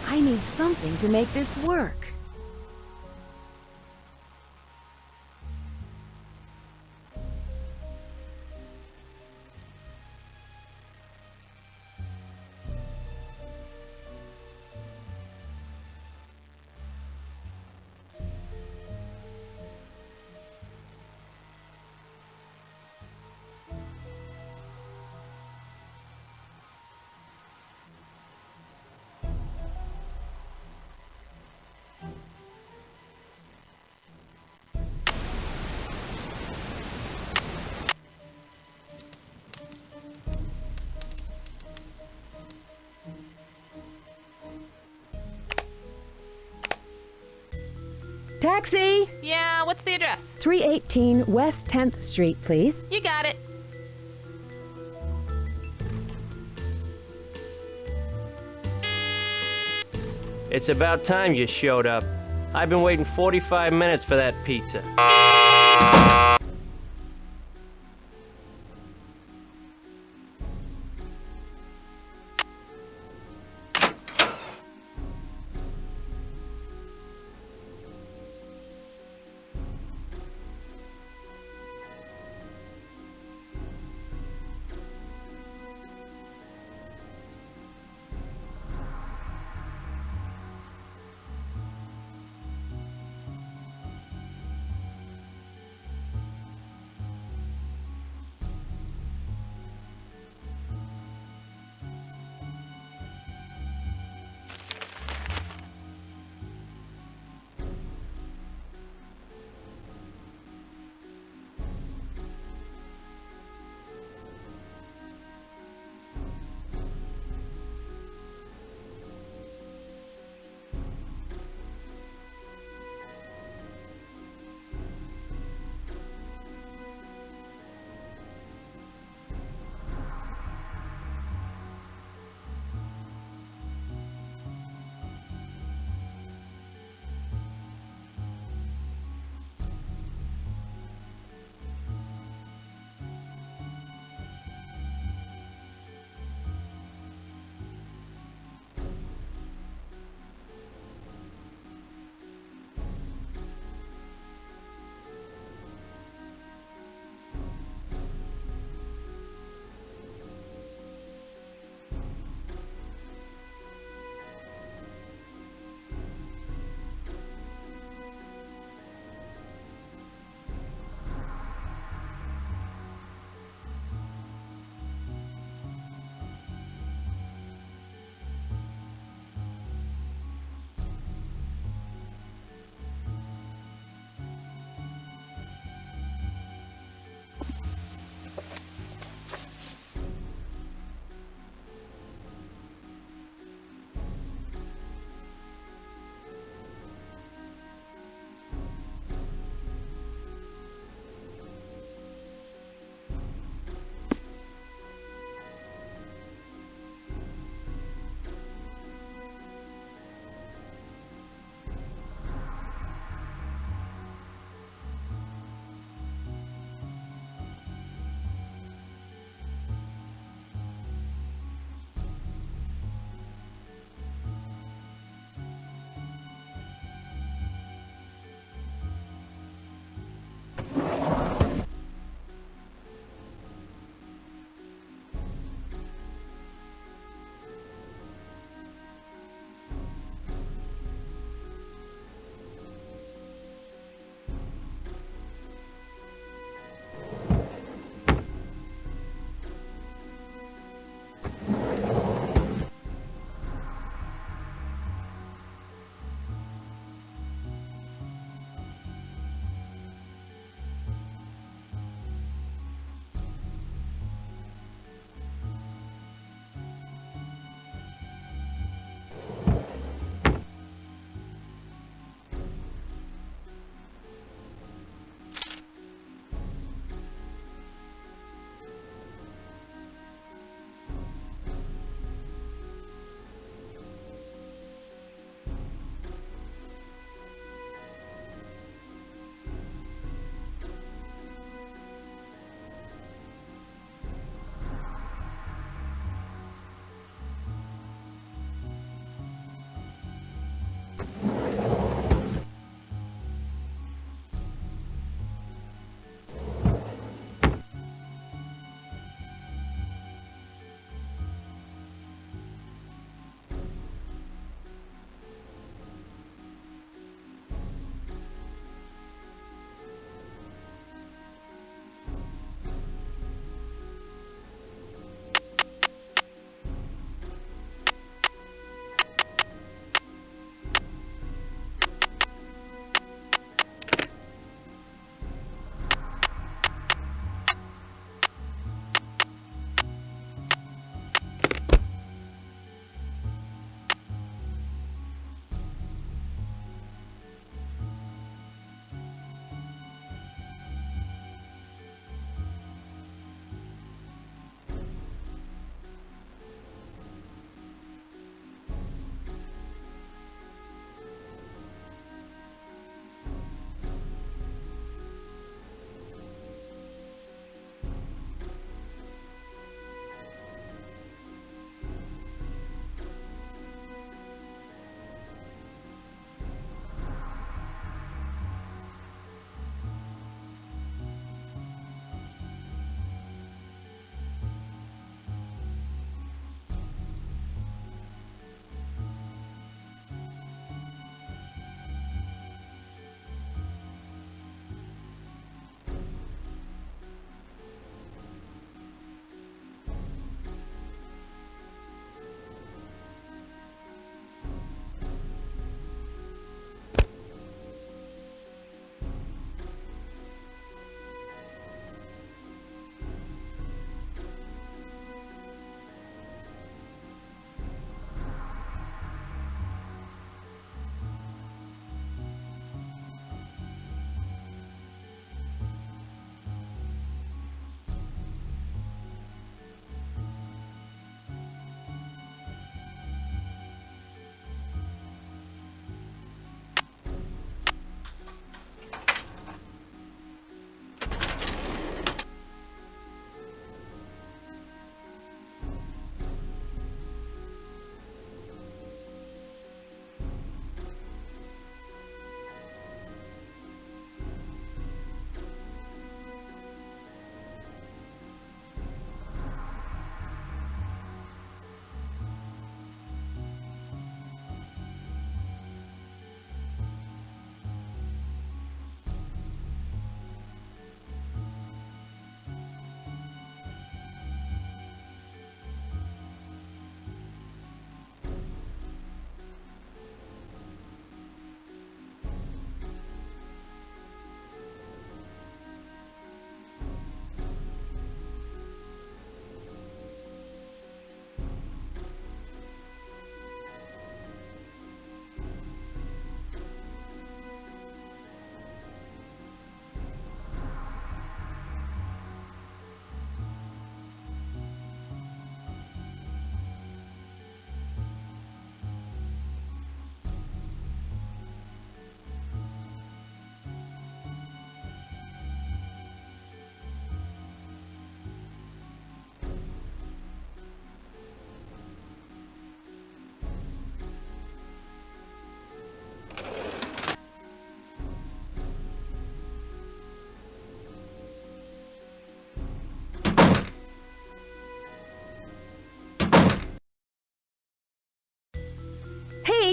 I need something to make this work. Taxi! Yeah, what's the address? 318 West 10th Street, please. You got it. It's about time you showed up. I've been waiting 45 minutes for that pizza.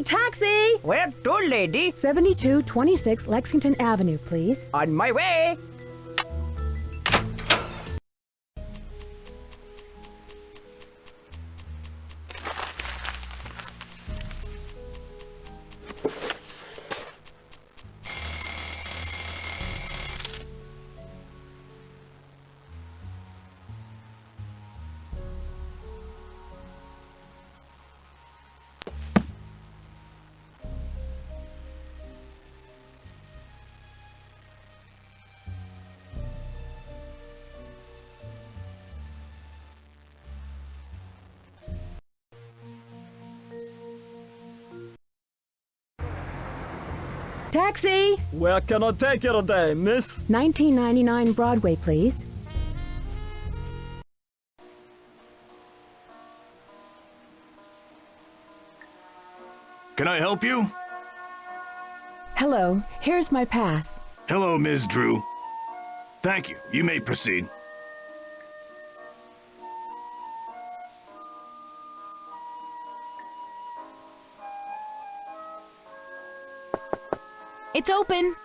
Taxi! Taxi! Where to, lady? 7226 Lexington Avenue, please. On my way. Taxi! Where can I take you today, miss? 1999 Broadway, please. Can I help you? Hello, here's my pass. Hello, Ms. Drew. Thank you. You may proceed. It's open.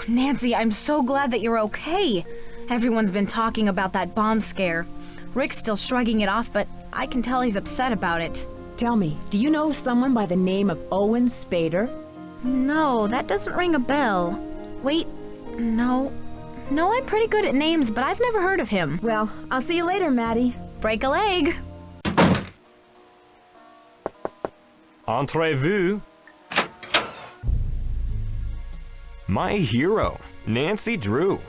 Nancy, I'm so glad that you're okay. Everyone's been talking about that bomb scare. Rick's still shrugging it off, but I can tell he's upset about it. Tell me, do you know someone by the name of Owen Spader? No, that doesn't ring a bell. Wait, no. No, I'm pretty good at names, but I've never heard of him. Well, I'll see you later, Maddie. Break a leg. Entrez-vous. My hero, Nancy Drew.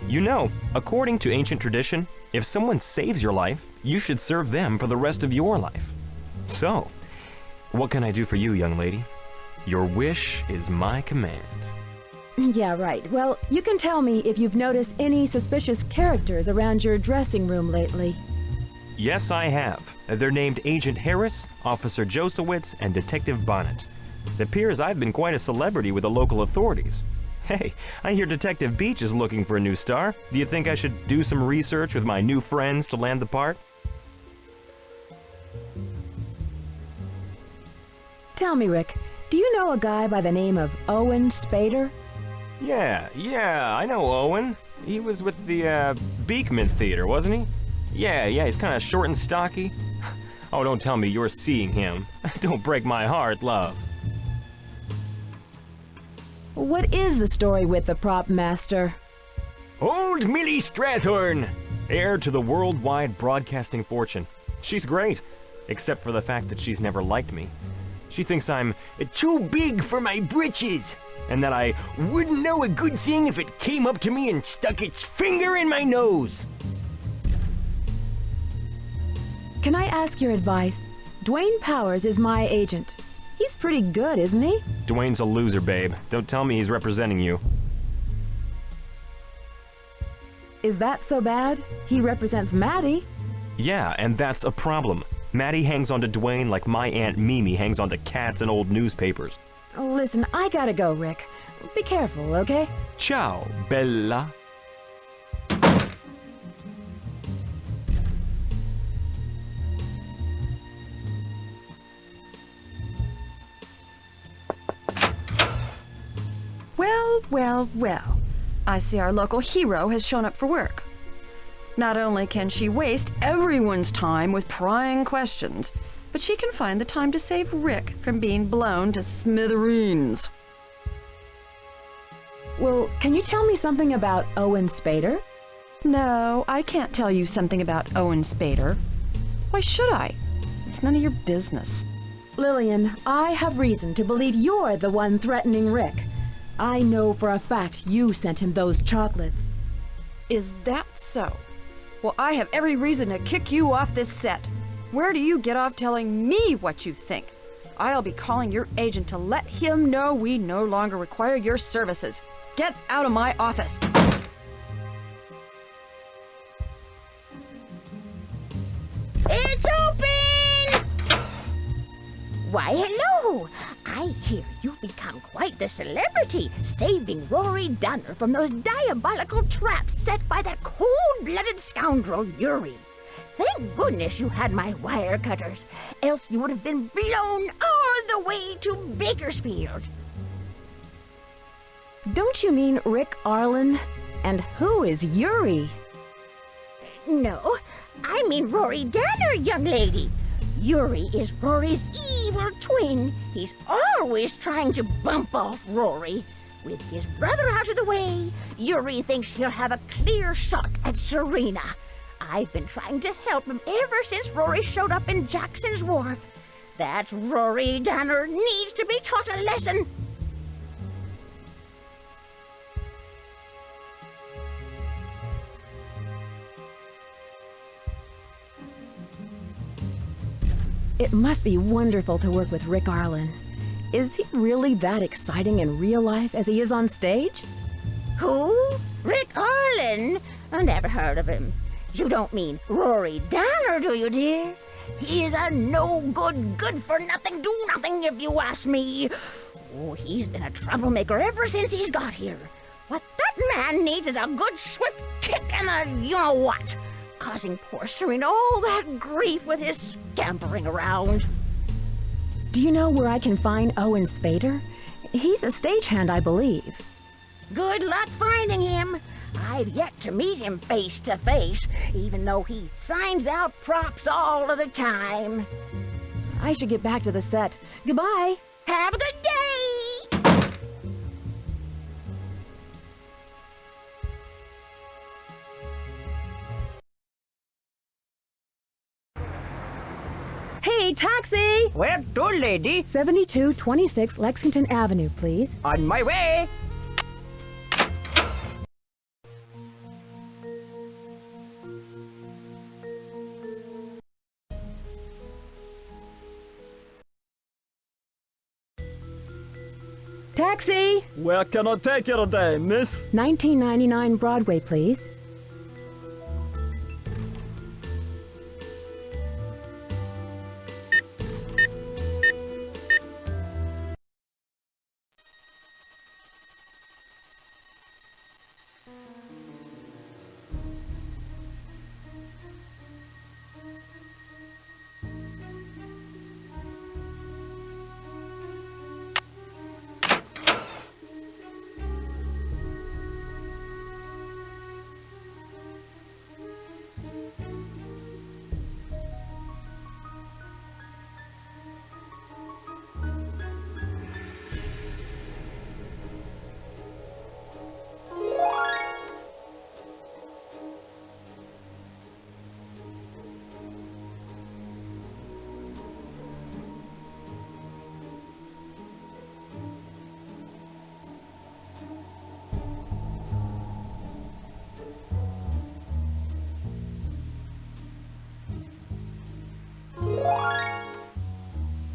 You know, according to ancient tradition, if someone saves your life, you should serve them for the rest of your life. So, what can I do for you, young lady? Your wish is my command. Yeah, right. Well, you can tell me if you've noticed any suspicious characters around your dressing room lately. Yes, I have. They're named Agent Harris, Officer Josewitz, and Detective Bonnet. It appears I've been quite a celebrity with the local authorities. Hey, I hear Detective Beach is looking for a new star. Do you think I should do some research with my new friends to land the part? Tell me, Rick, do you know a guy by the name of Owen Spader? Yeah, I know Owen. He was with the Beekman Theater, wasn't he? Yeah, he's kind of short and stocky. Oh, don't tell me you're seeing him. Don't break my heart, love. What is the story with the prop master? Old Millie Strathorn, heir to the worldwide broadcasting fortune. She's great, except for the fact that she's never liked me. She thinks I'm too big for my britches, and that I wouldn't know a good thing if it came up to me and stuck its finger in my nose. Can I ask your advice? Dwayne Powers is my agent. He's pretty good, isn't he? Dwayne's a loser, babe. Don't tell me he's representing you. Is that so bad? He represents Maddie. Yeah, and that's a problem. Maddie hangs on to Dwayne like my Aunt Mimi hangs on to cats and old newspapers. Listen, I gotta go, Rick. Be careful, okay? Ciao, Bella. Well. I see our local hero has shown up for work. Not only can she waste everyone's time with prying questions, but she can find the time to save Rick from being blown to smithereens. Well, can you tell me something about Owen Spader? No, I can't tell you something about Owen Spader. Why should I? It's none of your business. Lillian, I have reason to believe you're the one threatening Rick. I know for a fact you sent him those chocolates. Is that so? Well, I have every reason to kick you off this set. Where do you get off telling me what you think? I'll be calling your agent to let him know we no longer require your services. Get out of my office. It's open! Why, hello! I hear you've become quite the celebrity, saving Rory Dunner from those diabolical traps set by that cold-blooded scoundrel, Yuri. Thank goodness you had my wire cutters, else you would have been blown all the way to Bakersfield. Don't you mean Rick Arlen? And who is Yuri? No, I mean Rory Danner, young lady. Yuri is Rory's evil twin. He's always trying to bump off Rory. With his brother out of the way, Yuri thinks he'll have a clear shot at Serena. I've been trying to help him ever since Rory showed up in Jackson's Wharf. That Rory Danner needs to be taught a lesson. It must be wonderful to work with Rick Arlen. Is he really that exciting in real life as he is on stage? Who? Rick Arlen? I never heard of him. You don't mean Rory Danner, do you, dear? He is a no-good, good-for-nothing, do-nothing, if you ask me. Oh, he's been a troublemaker ever since he's got here. What that man needs is a good swift kick and a you-know-what. Causing poor Serena all that grief with his scampering around. Do you know where I can find Owen Spader? He's a stagehand, I believe. Good luck finding him. I've yet to meet him face to face, even though he signs out props all of the time. I should get back to the set. Goodbye. Have a good day! Hey, taxi! Where to, lady? 7226 Lexington Avenue, please. On my way! Taxi! Where can I take you today, miss? 1999 Broadway, please.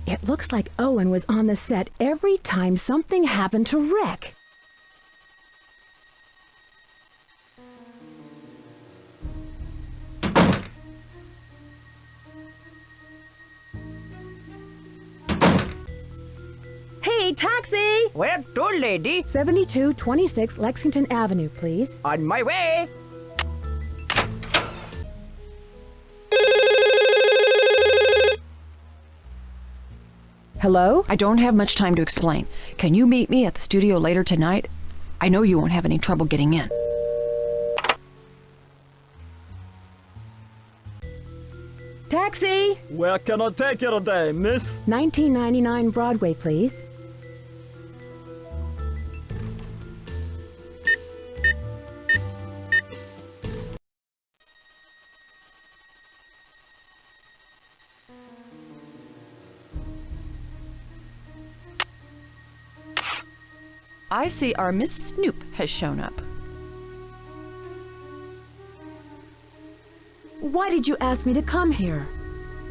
It looks like Owen was on the set every time something happened to Rick. Hey, taxi! Where to, lady? 7226 Lexington Avenue, please. On my way! Hello? I don't have much time to explain. Can you meet me at the studio later tonight? I know you won't have any trouble getting in. Taxi! Where can I take you today, miss? 1999 Broadway, please. I see our Miss Snoop has shown up. Why did you ask me to come here?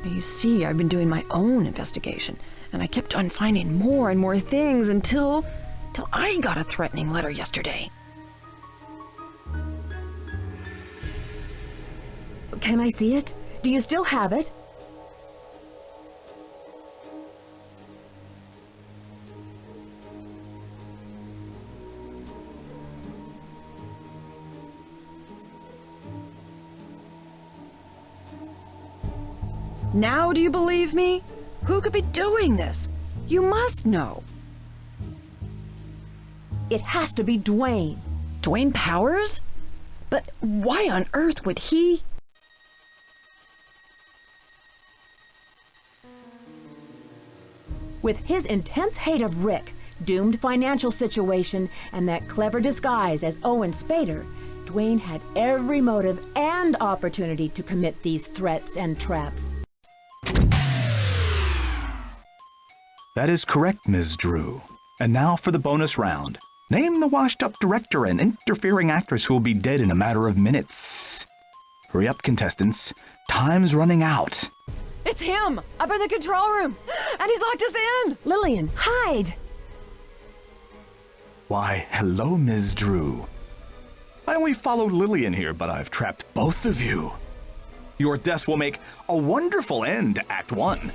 You see, I've been doing my own investigation, and I kept on finding more and more things until I got a threatening letter yesterday. Can I see it? Do you still have it? Now do you believe me? Who could be doing this? You must know. It has to be Dwayne. Dwayne Powers? But why on earth would he? With his intense hate of Rick, doomed financial situation, and that clever disguise as Owen Spader, Dwayne had every motive and opportunity to commit these threats and traps. That is correct, Ms. Drew. And now for the bonus round. Name the washed-up director and interfering actress who will be dead in a matter of minutes. Hurry up, contestants. Time's running out. It's him! Up in the control room! And he's locked us in! Lillian, hide! Why, hello, Ms. Drew. I only followed Lillian here, but I've trapped both of you. Your deaths will make a wonderful end to Act 1.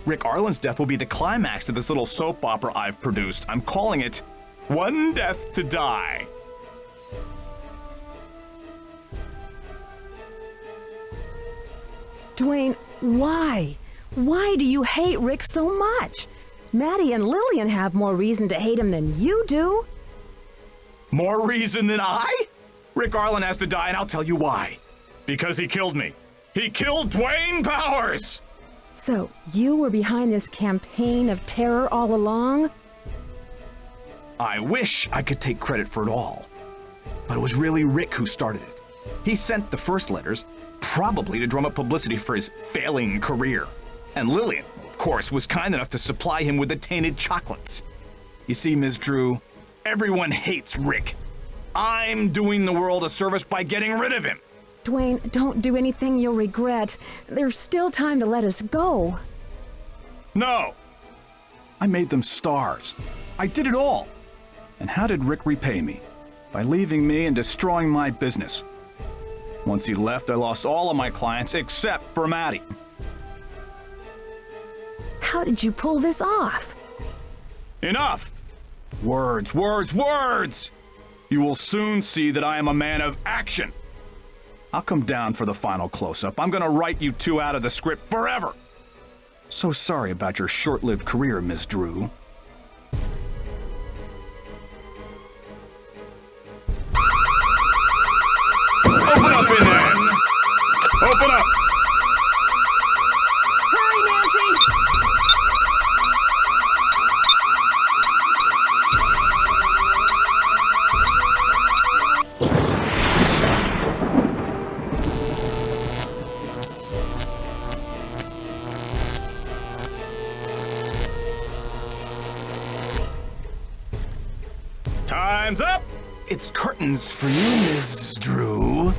Rick Arlen's death will be the climax to this little soap opera I've produced. I'm calling it One Death to Die. Dwayne, why? Why do you hate Rick so much? Mattie and Lillian have more reason to hate him than you do. More reason than I? Rick Arlen has to die, and I'll tell you why. Because he killed me. He killed Dwayne Powers! So, you were behind this campaign of terror all along? I wish I could take credit for it all. But it was really Rick who started it. He sent the first letters, probably to drum up publicity for his failing career. And Lillian, of course, was kind enough to supply him with the tainted chocolates. You see, Ms. Drew, everyone hates Rick. I'm doing the world a service by getting rid of him. Dwayne, don't do anything you'll regret. There's still time to let us go. No! I made them stars. I did it all. And how did Rick repay me? By leaving me and destroying my business. Once he left, I lost all of my clients except for Mattie. How did you pull this off? Enough! Words, words, words! You will soon see that I am a man of action. I'll come down for the final close-up. I'm gonna write you two out of the script forever. So sorry about your short-lived career, Miss Drew. Open up in there! Open up! Hurry, Nancy! Time's up! It's curtains for you, Miss Drew.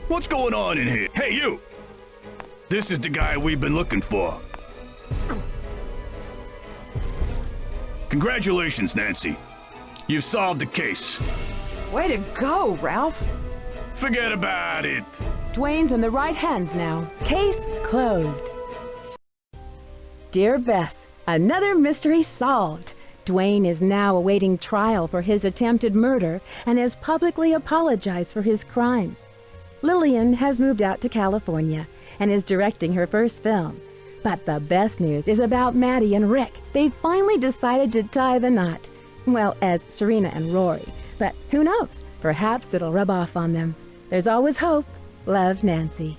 What's going on in here? Hey, you! This is the guy we've been looking for. Congratulations, Nancy. You've solved the case. Way to go, Ralph. Forget about it. Dwayne's in the right hands now. Case closed. Dear Bess, another mystery solved. Dwayne is now awaiting trial for his attempted murder and has publicly apologized for his crimes. Lillian has moved out to California and is directing her first film. But the best news is about Mattie and Rick. They finally decided to tie the knot. Well, as Serena and Rory. But who knows? Perhaps it'll rub off on them. There's always hope. Love, Nancy.